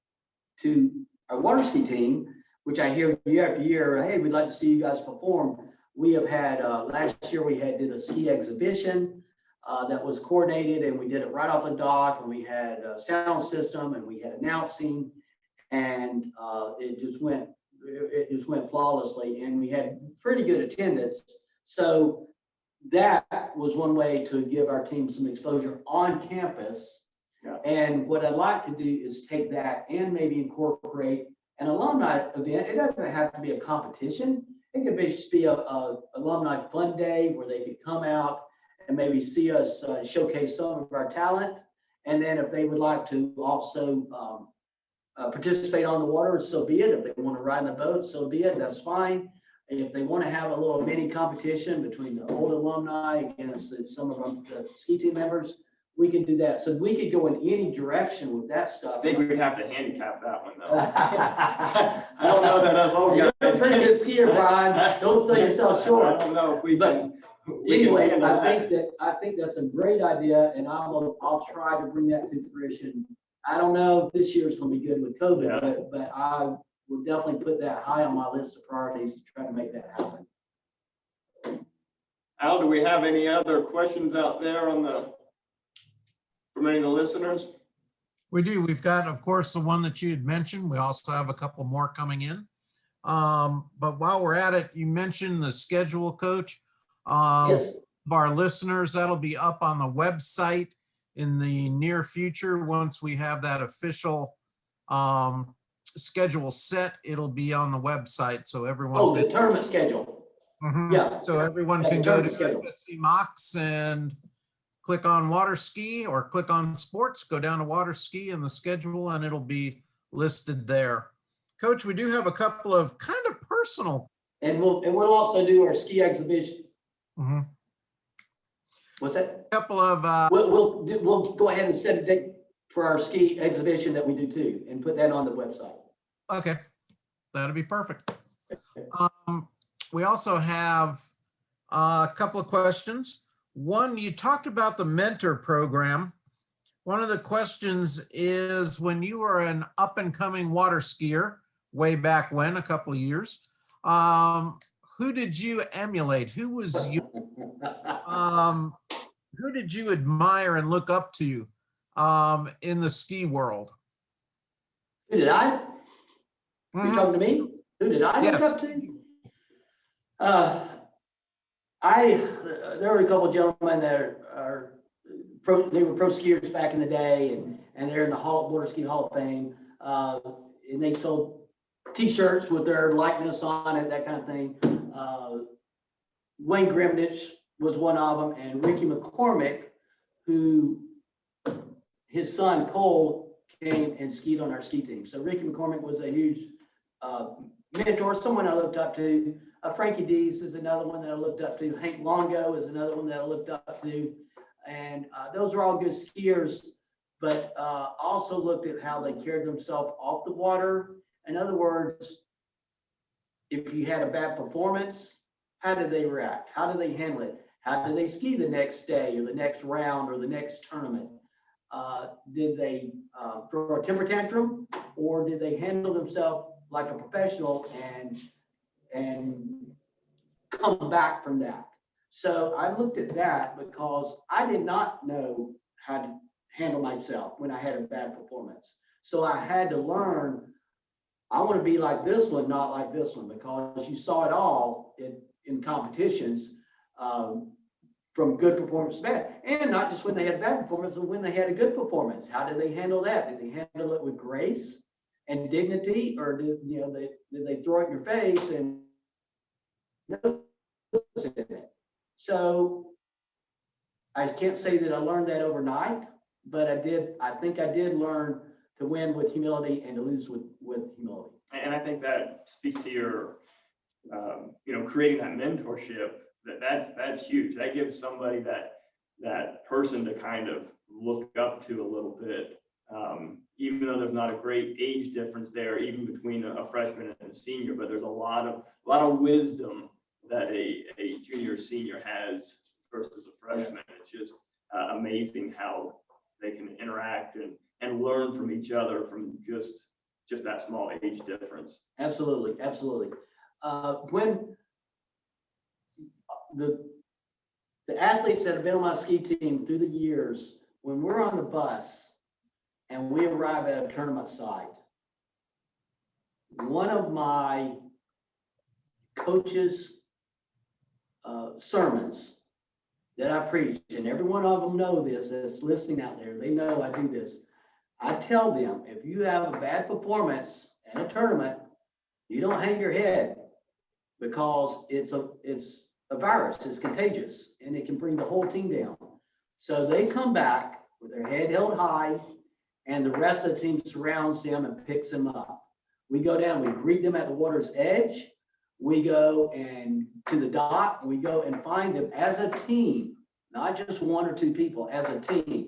to our water ski team, which I hear year after year, hey, we'd like to see you guys perform. We have had, last year we did a ski exhibition that was coordinated, and we did it right off the dock, and we had a sound system and we had announcing, and it just went flawlessly, and we had pretty good attendance. So that was one way to give our team some exposure on campus. Yeah. And what I'd like to do is take that and maybe incorporate an alumni event. It doesn't have to be a competition. It could just be a alumni fun day where they could come out and maybe see us showcase some of our talent. And then if they would like to also participate on the water, so be it. If they want to ride in the boat, so be it. That's fine. if they want to have a little mini competition between the old alumni against some of them, the ski team members, we can do that. So we could go in any direction with that I stuff. think we'd have to handicap that one though. I don't know that us old You're guys. a pretty good skier, Brian. Don't sell yourself I short. don't know if we can. Anyway, I think that's a great idea, and I'll try to bring that to fruition. I don't know if this year's gonna be good with COVID, Yeah. but I will definitely put that high on my list of priorities to try to make that happen. Al, do we have any other questions out there from any of the listeners? We do. We've got, of course, the one that you had mentioned. We also have a couple more coming in. But while we're at it, you mentioned the schedule, Coach. Yes. Of our listeners, that'll be up on the website in the near future. Once we have that official schedule set, it'll be on the website. So everyone. Oh, the tournament schedule. Mhm. Yeah. So everyone Yeah, can the go to tournament schedule. SC Mox and click on water ski or click on sports, go down to water ski in the schedule, and it'll be listed there. Coach, we do have a couple of kind of personal. And we'll also do our ski exhibition. Mhm. What's that? Couple of, We'll go ahead and set a date for our ski exhibition that we do too, and put that on the website. okay, that'd be perfect. We also have a couple of questions. One, you talked about the mentor program. One of the questions is, when you were an up and coming water skier way back when, a couple of years, who did you emulate? Who was you? Who did you admire and look up to in the ski world? Who did I? You Mhm. talking to me? Who did I look Yes. up to? There were a couple of gentlemen that they were pro skiers back in the day, and they're in the Border Ski Hall of Fame. And they sold T-shirts with their likeness on it, that kind of thing. Wayne Grimnich was one of them, and Ricky McCormick, who his son Cole came and skied on our ski team. So Ricky McCormick was a huge mentor, someone I looked up to. Frankie Dees is another one that I looked up to. Hank Longo is another one that I looked up to. And those are all good skiers, but also looked at how they carried themselves off the water. In other words, if you had a bad performance, how did they react? How did they handle it? How did they ski the next day or the next round or the next tournament? Did they throw a temper tantrum, or did they handle themselves like a professional and come back from that? So I looked at that because I did not know how to handle myself when I had a bad performance. So I had to learn, I want to be like this one, not like this one, because you saw it all in competitions, from good performance to bad, and not just when they had bad performance, but when they had a good performance. How did they handle that? Did they handle it with grace and dignity, or did they throw it in your face and so I can't say that I learned that overnight, but I think I did learn to win with humility and to lose with humility. And I think that speaks to your, creating that mentorship. That's huge. That gives somebody that person to kind of look up to a little bit. Even though there's not a great age difference there, even between a freshman and a senior, but there's a lot of wisdom that a junior or senior has versus a freshman. It's just amazing how they can interact and learn from each other from just that small age difference. Absolutely, absolutely. When the athletes that have been on my ski team through the years, when we're on the bus and we arrive at a tournament site, one of my coaches' sermons that I preach, and every one of them know this, that's listening out there, they know I do this. I tell them, if you have a bad performance at a tournament, you don't hang your head, because it's a virus, it's contagious, and it can bring the whole team down. So they come back with their head held high, and the rest of the team surrounds them and picks them up. We go down, we greet them at the water's edge. we go and to the dock, we go and find them as a team, not just one or two people, as a team.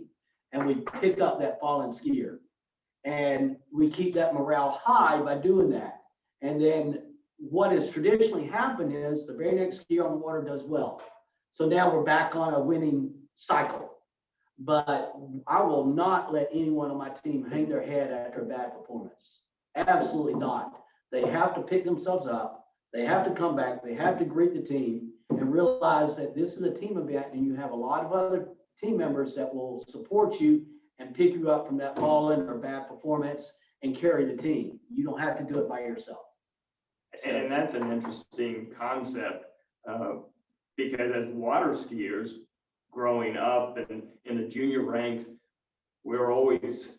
And we pick up that fallen skier. And we keep that morale high by doing that. And then what has traditionally happened is the very next skier on the water does well. So now we're back on a winning cycle. But I will not let anyone on my team hang their head after a bad performance. Absolutely not. They have to pick themselves up. They have to come back. They have to greet the team and realize that this is a team event and you have a lot of other team members that will support you and pick you up from that fallen or bad performance and carry the team. You don't have to do it by yourself. And that's an interesting concept because as water skiers growing up and in the junior ranks, we were always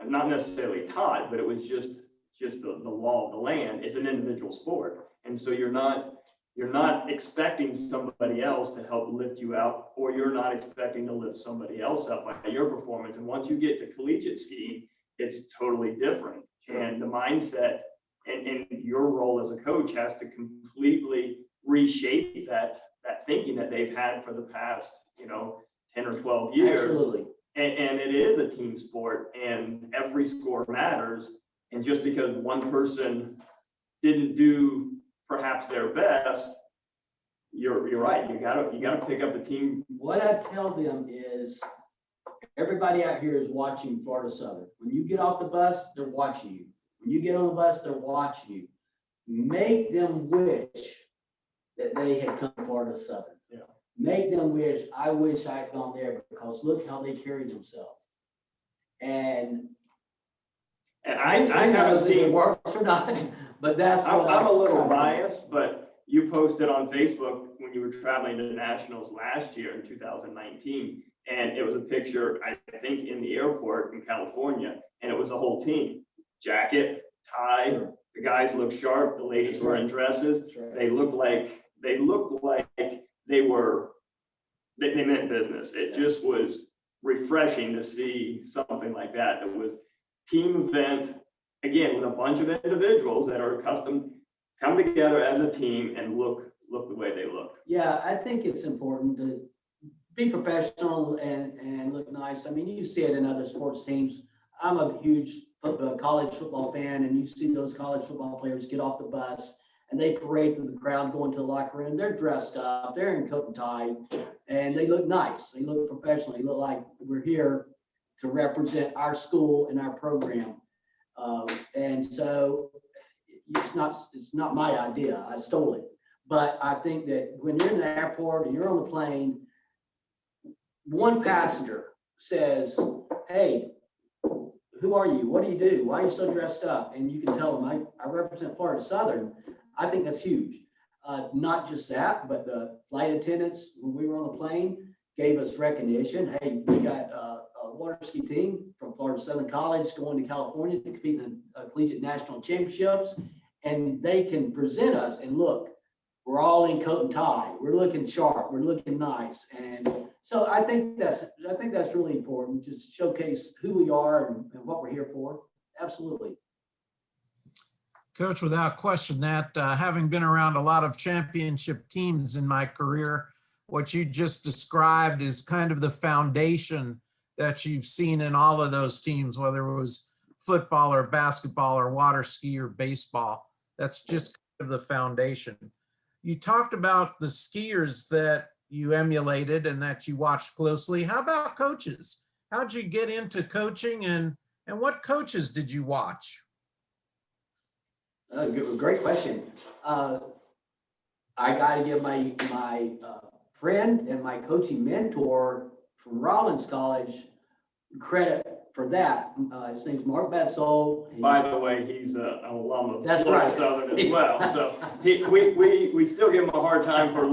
not necessarily taught, but it was just the law of the land. It's an individual sport. And so you're not expecting somebody else to help lift you out, or you're not expecting to lift somebody else up by your performance. And once you get to collegiate skiing, it's totally different. And the mindset and your role as a coach has to completely reshape that thinking that they've had for the past, 10 or 12 years. Absolutely. And it is a team sport and every score matters. And just because one person didn't do perhaps their best, you're right. You gotta pick up the team. What I tell them is everybody out here is watching Florida Southern. When you get off the bus, they're watching you. When you get on the bus, they're watching you. Make them wish that they had come to Florida Southern. Yeah. Make them wish I had gone there because look how they carried themselves. And I haven't if it seen. works or not, but that's what I'm a little biased, but you posted on Facebook when you were traveling to the Nationals last year in 2019, and it was a picture, I think, in the airport in California, and it was the whole team. Jacket, tie, the guys looked sharp, the ladies were in dresses. That's right. They looked like they meant business. It just was refreshing to see something like that. It was team event, again, with a bunch of individuals that are accustomed, come together as a team and look the way they look. Yeah, I think it's important to be professional and look nice. I mean, you see it in other sports teams. I'm a huge college football fan, and you see those college football players get off the bus and they parade through the crowd, go into the locker room. They're dressed up, they're in coat and tie, and they look nice. They look professional. They look like we're here to represent our school and our program. And so it's not my idea. I stole it. But I think that when you're in the airport and you're on the plane, one passenger says, "Hey, who are you? What do you do? Why are you so dressed up?" And you can tell them, I represent Florida Southern. I think that's huge. Not just that, but the flight attendants, when we were on the plane, gave us recognition. Hey, we got a water ski team from Florida Southern College going to California to compete in the collegiate national championships. And they can present us and look, we're all in coat and tie. We're looking sharp. We're looking nice. And so I think that's really important, just to showcase who we are and what we're here for. Absolutely. Coach, without question, that having been around a lot of championship teams in my career, what you just described is kind of the foundation that you've seen in all of those teams, whether it was football or basketball or water ski or baseball. That's just kind of the foundation. You talked about the skiers that you emulated and that you watched closely. How about coaches? How'd you get into coaching, and what coaches did you watch? Great question. I got to give my friend and my coaching mentor from Rollins College credit for that. His name's Mark Bedsole. By the way, he's an alum of That's Florida right. Southern as well. So we still give him a hard time for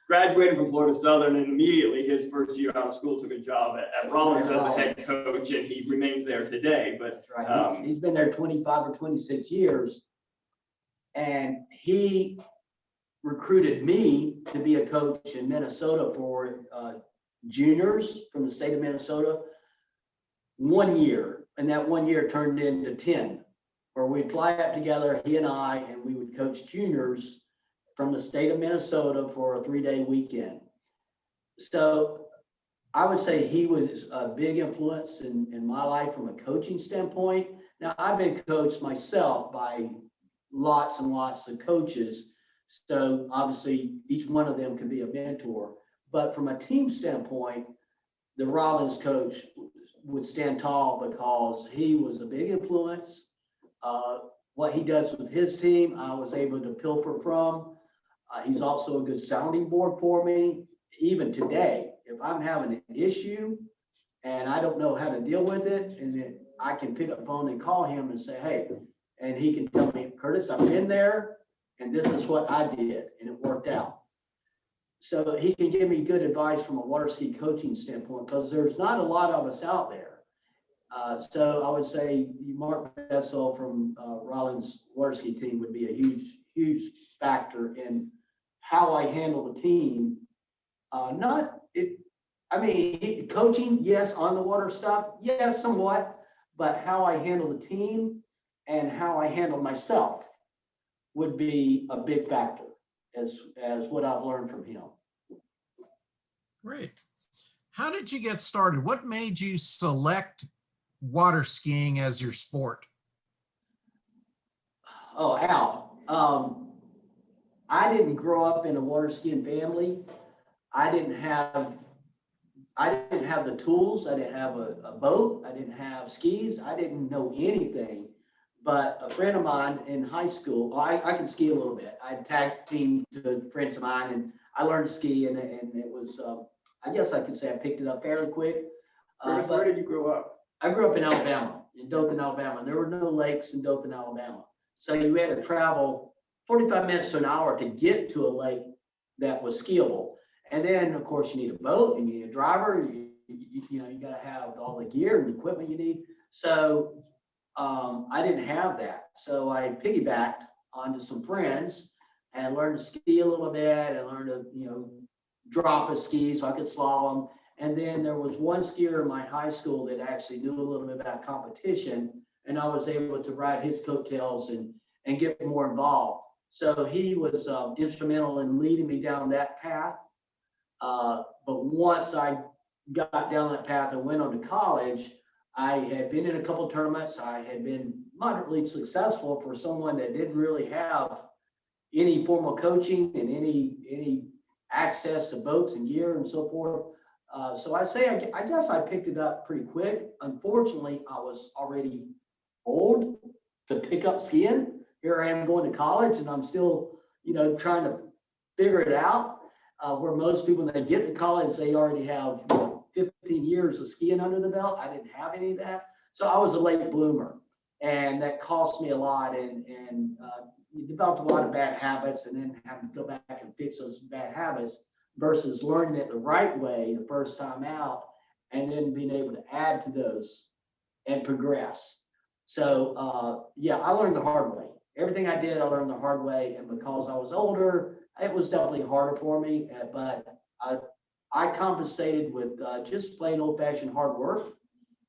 graduating from Florida Southern, and immediately his first year out of school took a job at Rollins as a head coach, and he remains there today. But That's right. He's been there 25 or 26 years, and he recruited me to be a coach in Minnesota for juniors from the state of Minnesota. 1 year, and that 1 year turned into 10 where we'd fly up together, he and I, and we would coach juniors from the state of Minnesota for a 3-day weekend. So I would say he was a big influence in my life from a coaching standpoint. Now, I've been coached myself by lots and lots of coaches. So obviously each one of them can be a mentor, but from a team standpoint, the Rollins coach would stand tall because he was a big influence. What he does with his team, I was able to pilfer from. He's also a good sounding board for me. Even today, if I'm having an issue and I don't know how to deal with it, and then I can pick up the phone and call him and say, hey, and he can tell me, Curtis, I've been there and this is what I did and it worked out. So he can give me good advice from a water ski coaching standpoint because there's not a lot of us out there. So I would say Mark Bessel from Rollins water ski team would be a huge factor in how I handle the team. Coaching, yes, on the water stuff, yes, somewhat, but how I handle the team and how I handle myself would be a big factor as what I've learned from him. Great. How did you get started? What made you select water skiing as your sport? Oh, Al, I didn't grow up in a water skiing family. I didn't have the tools. I didn't have a boat. I didn't have skis. I didn't know anything. But a friend of mine in high school, I can ski a little bit. I tag teamed to friends of mine and I learned to ski and it was, I guess I could say I picked it up fairly quick. Curtis, where did you grow up? I grew up in Alabama, in Dothan, Alabama. There were no lakes in Dothan, Alabama. So you had to travel 45 minutes to an hour to get to a lake that was skiable. And then, of course, you need a boat, you need a driver, you got to have all the gear and equipment you need. So I didn't have that. So I piggybacked onto some friends and learned to ski a little bit and learned to, drop a ski so I could slalom. And then there was one skier in my high school that actually knew a little bit about competition, and I was able to ride his coattails and get more involved. So he was instrumental in leading me down that path. But once I got down that path and went on to college, I had been in a couple of tournaments. I had been moderately successful for someone that didn't really have any formal coaching and any access to boats and gear and so forth. So I'd say, I guess I picked it up pretty quick. Unfortunately, I was already old to pick up skiing. Here I am going to college and I'm still, trying to figure it out. Where most people, when they get to college, they already have 15 years of skiing under the belt. I didn't have any of that. So I was a late bloomer and that cost me a lot and you developed a lot of bad habits and then having to go back and fix those bad habits versus learning it the right way the first time out and then being able to add to those and progress. So I learned the hard way. Everything I did, I learned the hard way. And because I was older, it was definitely harder for me, but I compensated with just plain old fashioned hard work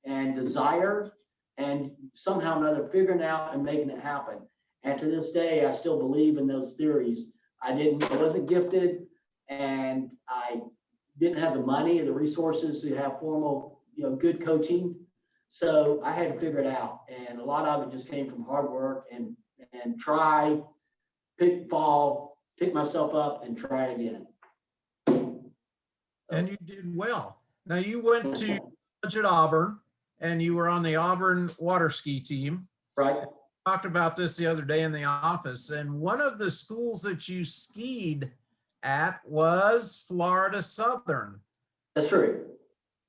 and desire and somehow or another figuring out and making it happen. And to this day, I still believe in those theories. I wasn't gifted and I didn't have the money or the resources to have formal, good coaching. So I had to figure it out. And a lot of it just came from hard work and try, fall, pick myself up and try again. And you did well. Now you went to college at Auburn and you were on the Auburn water ski team. Right. Talked about this the other day in the office, and one of the schools that you skied at was Florida Southern. That's true.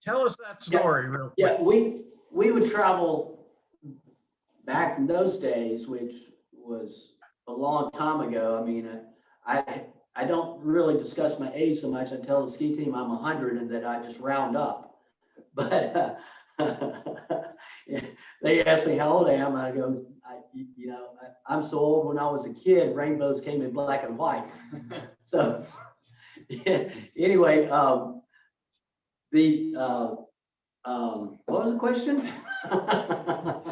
Tell us that story real quick. Yeah, we would travel back in those days, which was a long time ago. I mean, I don't really discuss my age so much. I tell the ski team I'm 100 and that I just round up. But they asked me how old I am. I go, I'm so old. When I was a kid, rainbows came in black and white. So anyway, What was the question?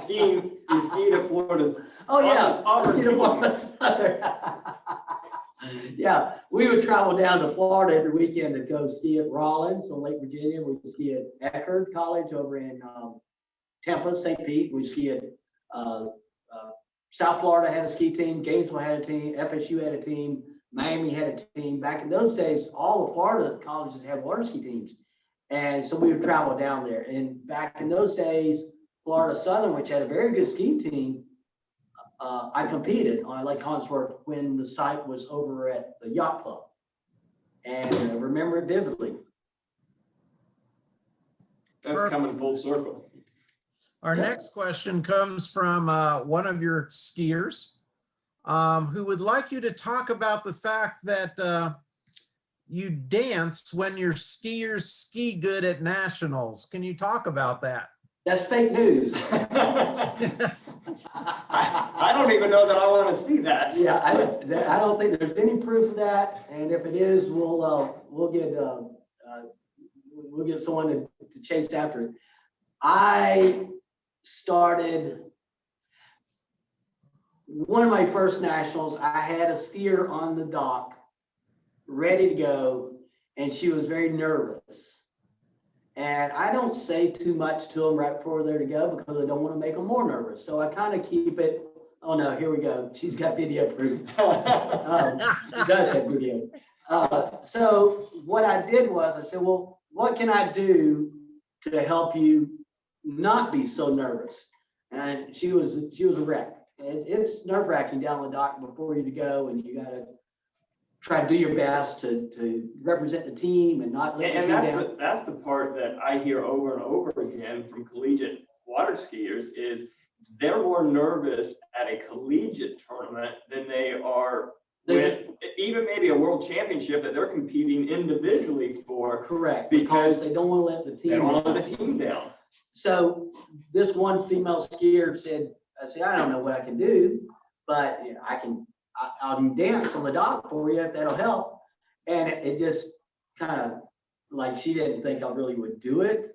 Skiing, you skied at Florida's. Oh, yeah. Auburn You know, team. Yeah, we would travel down to Florida every weekend to go ski at Rollins on Lake Virginia. We would ski at Eckerd College over in Tampa, St. Pete. We ski at South Florida had a ski team, Gainesville had a team, FSU had a team, Miami had a team. Back in those days, all the Florida colleges had water ski teams. And so we would travel down there. And back in those days, Florida Southern, which had a very good ski team, I competed on Lake Harnsworth when the site was over at the yacht club. And I remember it vividly. That's coming full circle. Our Yeah. next question comes from one of your skiers who would like you to talk about the fact that you dance when your skiers ski good at nationals. Can you talk about that? That's fake news. I don't even know that I want to see that. Yeah, I don't think there's any proof of that. And if it is, we'll get someone to chase after it. I started one of my first nationals. I had a skier on the dock ready to go, and she was very nervous. And I don't say too much to them right before they're to go because I don't want to make them more nervous. So I kind of keep it. Oh no, here we go. She's got video proof. She does have video. So what I did was I said, well, what can I do to help you not be so nervous? And she was a wreck. It's nerve-wracking down the dock before you to go, and you got to try to do your best to represent the team and not let the And team down. that's the part that I hear over and over again from collegiate water skiers is they're more nervous at a collegiate tournament than they are with even maybe a world championship that they're competing individually for. Correct, because because they don't want to let the They team don't want to down. let the team down. So this one female skier said, I don't know what I can do, but you know, I'll dance on the dock for you if that'll help. And it just kind of like, she didn't think I really would do it,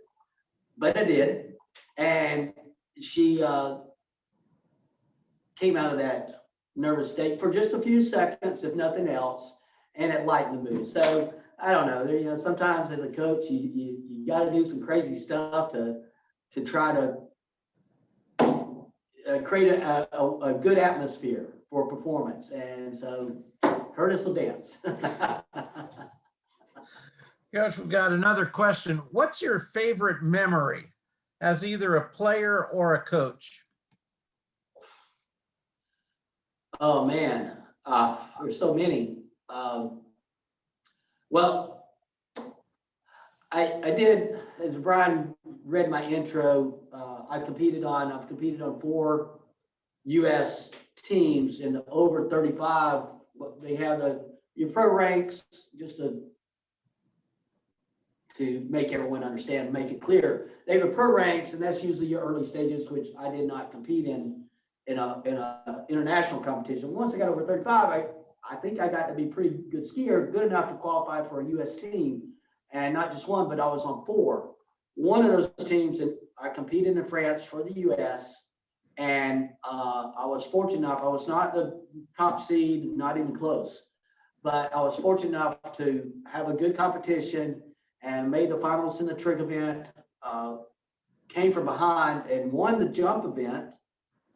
but I did. And she came out of that nervous state for just a few seconds, if nothing else, and it lightened the mood. So I don't know, you know, sometimes as a coach, you got to do some crazy stuff to try to create a good atmosphere for performance. And so Curtis will dance. Coach, we've got another question. What's your favorite memory as either a player or a coach? Oh, man, there's so many. Well, I did, as Brian read my intro, I've competed on 4 US teams in the over 35. They have your pro ranks, just to make everyone understand, make it clear. They have a pro ranks, and that's usually your early stages, which I did not compete in a international competition. Once I got over 35, I think I got to be pretty good skier, good enough to qualify for a US team, and not just one, but I was on 4. One of those teams that I competed in France for the US, and I was fortunate enough, I was not the top seed, not even close, but I was fortunate enough to have a good competition and made the finals in the trig event, came from behind and won the jump event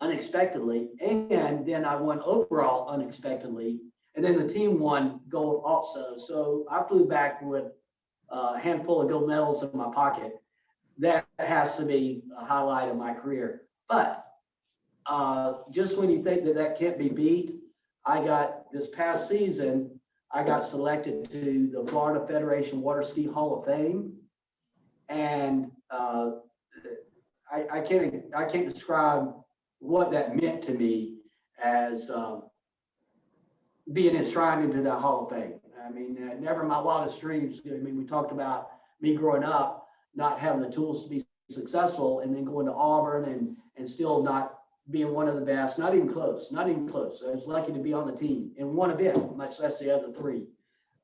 unexpectedly, and then I won overall unexpectedly, and then the team won gold also. So I flew back with a handful of gold medals in my pocket. That has to be a highlight of my career. But just when you think that can't be beat, I got this past season, I got selected to the Florida Federation Water Ski Hall of Fame. And I can't describe what that meant to me as being enshrined into that Hall of Fame. I mean, never in my wildest dreams. I mean, we talked about me growing up, not having the tools to be successful, and then going to Auburn and still not being one of the best, not even close. I was lucky to be on the team in one event, much less the other 3.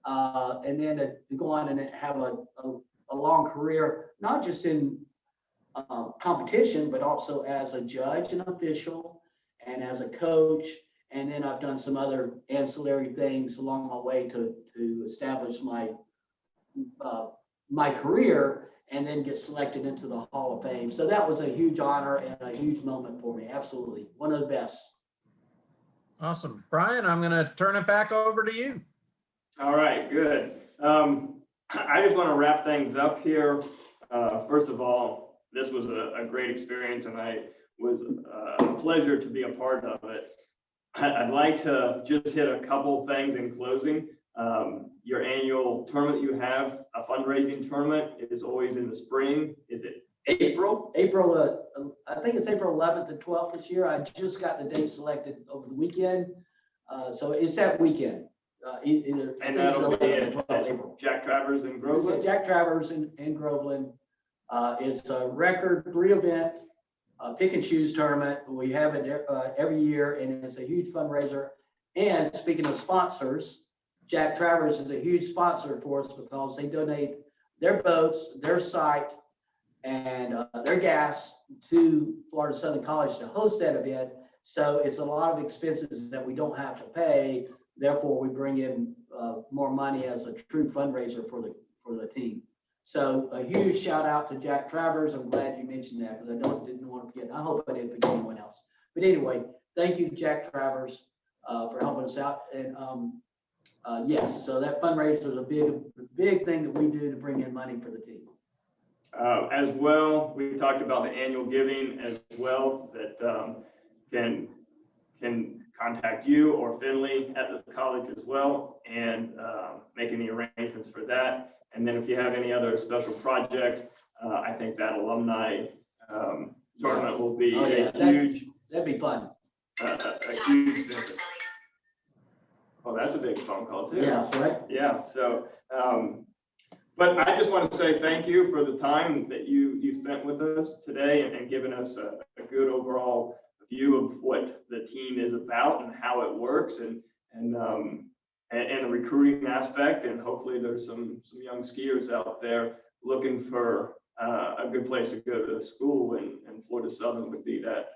And then to go on and have a long career, not just in competition, but also as a judge and official and as a coach. And then I've done some other ancillary things along my way to establish my career and then get selected into the Hall of Fame. So that was a huge honor and a huge moment for me. Absolutely. One of the best. Awesome. Brian, I'm going to turn it back over to you. All right, good. I just want to wrap things up here. First of all, this was a great experience, and I was a pleasure to be a part of it. I'd like to just hit a couple things in closing. Your annual tournament you have, a fundraising tournament, it is always in the spring. Is it April? April, I think it's April 11th and 12th this year. I just got the date selected over the weekend. So it's that weekend. And that'll be at Jack Travers in It's Groveland? at Jack Travers in Groveland. It's a record 3 event, pick and choose tournament. We have it every year, and it's a huge fundraiser. And speaking of sponsors, Jack Travers is a huge sponsor for us because they donate their boats, their site, and their gas to Florida Southern College to host that event. So it's a lot of expenses that we don't have to pay. Therefore, we bring in more money as a true fundraiser for the team. So a huge shout out to Jack Travers. I'm glad you mentioned that because I didn't want to forget. I hope I didn't forget anyone else. But anyway, thank you, Jack Travers, for helping us out. And yes, so that fundraiser is a big thing that we do to bring in money for the team. As well, we talked about the annual giving as well, that can contact you or Finley at the college as well, and making the arrangements for that. And then if you have any other special projects, I think that alumni tournament will be huge. That'd be fun. A huge visit. Oh, that's a big phone call too. Yeah, right. Yeah, so, but I just want to say thank you for the time that you spent with us today and giving us a good overall view of what the team is about and how it works, and the recruiting aspect. And hopefully there's some young skiers out there looking for a good place to go to school, and Florida Southern would be that.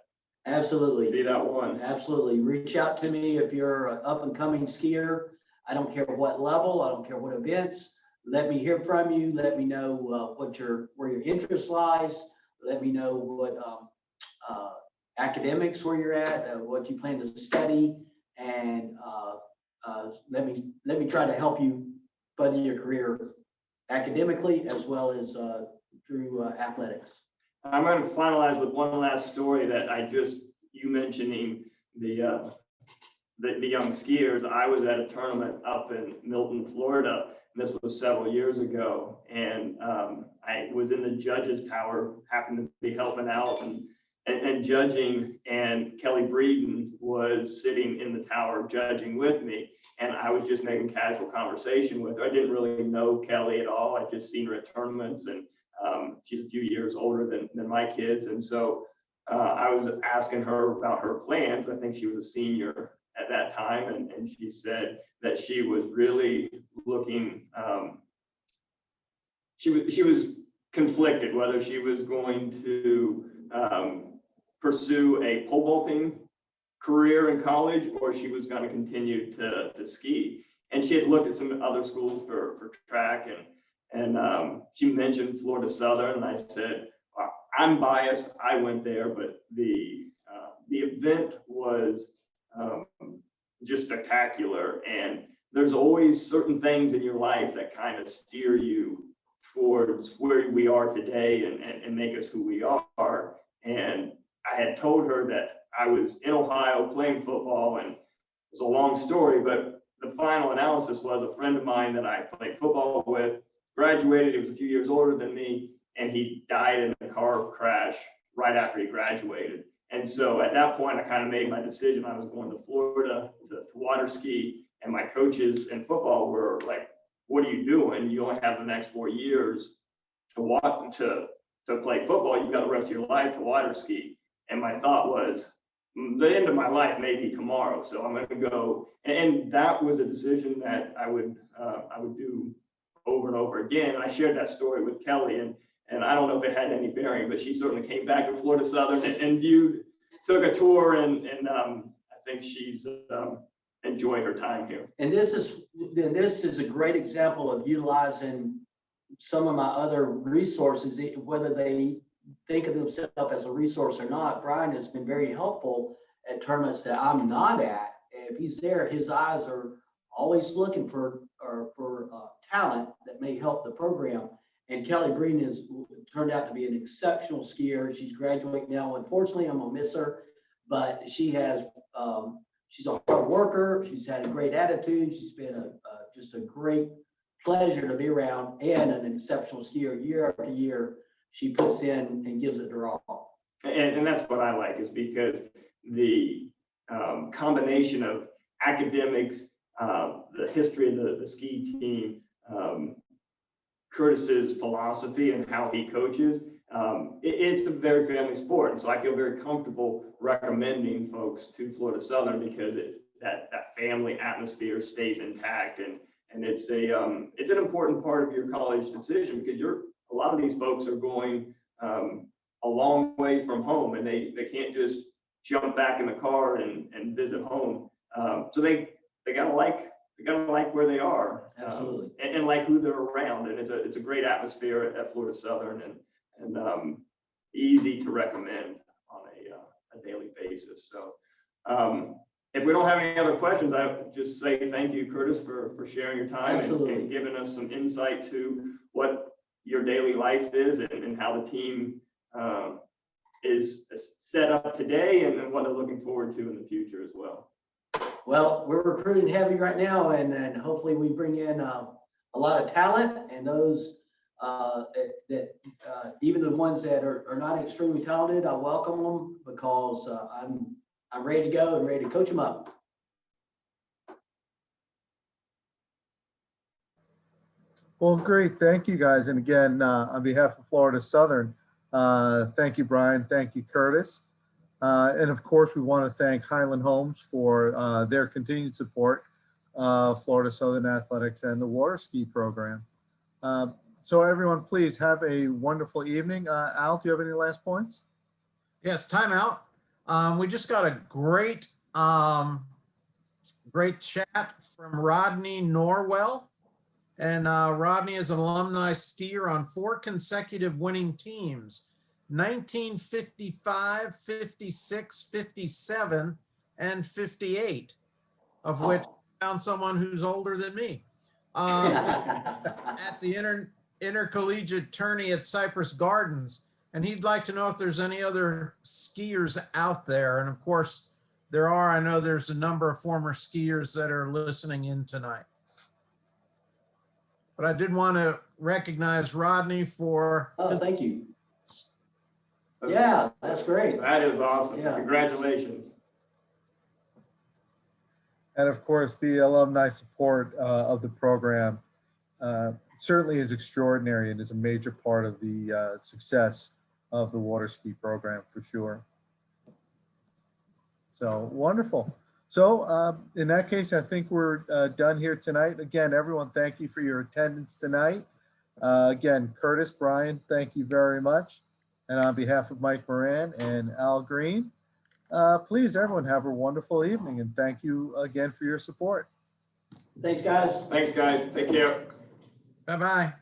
Absolutely. Be that one. Absolutely. Reach out to me if you're an up and coming skier. I don't care what level, I don't care what events. Let me hear from you. Let me know where your interest lies. Let me know what academics where you're at, what you plan to study, and let me try to help you further your career academically as well as through athletics. I'm going to finalize with one last story that you mentioning the young skiers. I was at a tournament up in Milton, Florida. And this was several years ago. And I was in the judges tower, happened to be helping out and judging. And Kelly Breeden was sitting in the tower judging with me. And I was just making casual conversation with her. I didn't really know Kelly at all. I just seen her at tournaments, and she's a few years older than my kids. And so I was asking her about her plans. I think she was a senior at that time. And she said that she was really looking, she was conflicted whether she was going to pursue a pole vaulting career in college or she was going to continue to ski. And she had looked at some other schools for track, and she mentioned Florida Southern, and I said, I'm biased, I went there, but the event was just spectacular. And there's always certain things in your life that kind of steer you towards where we are today and make us who we are. And I had told her that I was in Ohio playing football, and it's a long story, but the final analysis was a friend of mine that I played football with graduated. He was a few years older than me, and he died in a car crash right after he graduated. And so at that point, I kind of made my decision. I was going to Florida to water ski, and my coaches in football were like, what are you doing? You only have the next 4 years to play football. You've got the rest of your life to water ski. And my thought was, the end of my life may be tomorrow, so I'm going to go. And that was a decision that I would do over and over again. And I shared that story with Kelly, and And I don't know if it had any bearing, but she certainly came back to Florida Southern and took a tour, and I think she's enjoyed her time here. And this is a great example of utilizing some of my other resources, whether they think of themselves as a resource or not. Brian has been very helpful at tournaments that I'm not at. If he's there, his eyes are always looking for talent that may help the program. And Kelly Breen has turned out to be an exceptional skier. She's graduating now. Unfortunately, I'm gonna miss her, but she has, she's a hard worker. She's had a great attitude. She's been just a great pleasure to be around, and an exceptional skier. Year after year, she puts in and gives it her all. And that's what I like, is because the combination of academics, the history of the ski team, Curtis's philosophy and how he coaches, it's a very family sport. And so I feel very comfortable recommending folks to Florida Southern because that family atmosphere stays intact. And it's an important part of your college decision, because a lot of these folks are going a long ways from home, and they can't just jump back in the car and visit home. So they gotta like where they are. Absolutely. And like who they're around. And it's a great atmosphere at Florida Southern, and easy to recommend on a daily basis. So if we don't have any other questions, I would just say thank you, Curtis, for sharing your time and giving us some insight to what your daily life is, and how the team is set up today, and what they're looking forward to in the future as well. Well, we're recruiting heavy right now, and hopefully we bring in a lot of talent, and those that even the ones that are not extremely talented, I welcome them, because I'm ready to go and ready to coach them up. Well, great. Thank you, guys. And again, on behalf of Florida Southern, thank you, Brian. Thank you, Curtis. And of course, we want to thank Highland Homes for their continued support of Florida Southern Athletics and the water ski program. So everyone, please have a wonderful evening. Al, do you have any last points? Yes, timeout. We just got a great chat from Rodney Norwell. And Rodney is an alumni skier on 4 consecutive winning teams: 1955, 56, 57, and 58, of which I found someone who's older than me. At the intercollegiate tourney at Cypress Gardens. And he'd like to know if there's any other skiers out there. And of course, there are. I know there's a number of former skiers that are listening in tonight. But I did want to recognize Rodney for. Thank you. Yeah, that's great. That is awesome. Yeah. Congratulations. And of course, the alumni support of the program certainly is extraordinary, and is a major part of the success of the water ski program for sure. So wonderful. So in that case, I think we're done here tonight. Again, everyone, thank you for your attendance tonight. Again, Curtis, Brian, thank you very much. And on behalf of Mike Moran and Al Green, please, everyone, have a wonderful evening, and thank you again for your support. Thanks, guys. Thanks, guys. Take care. Bye-bye.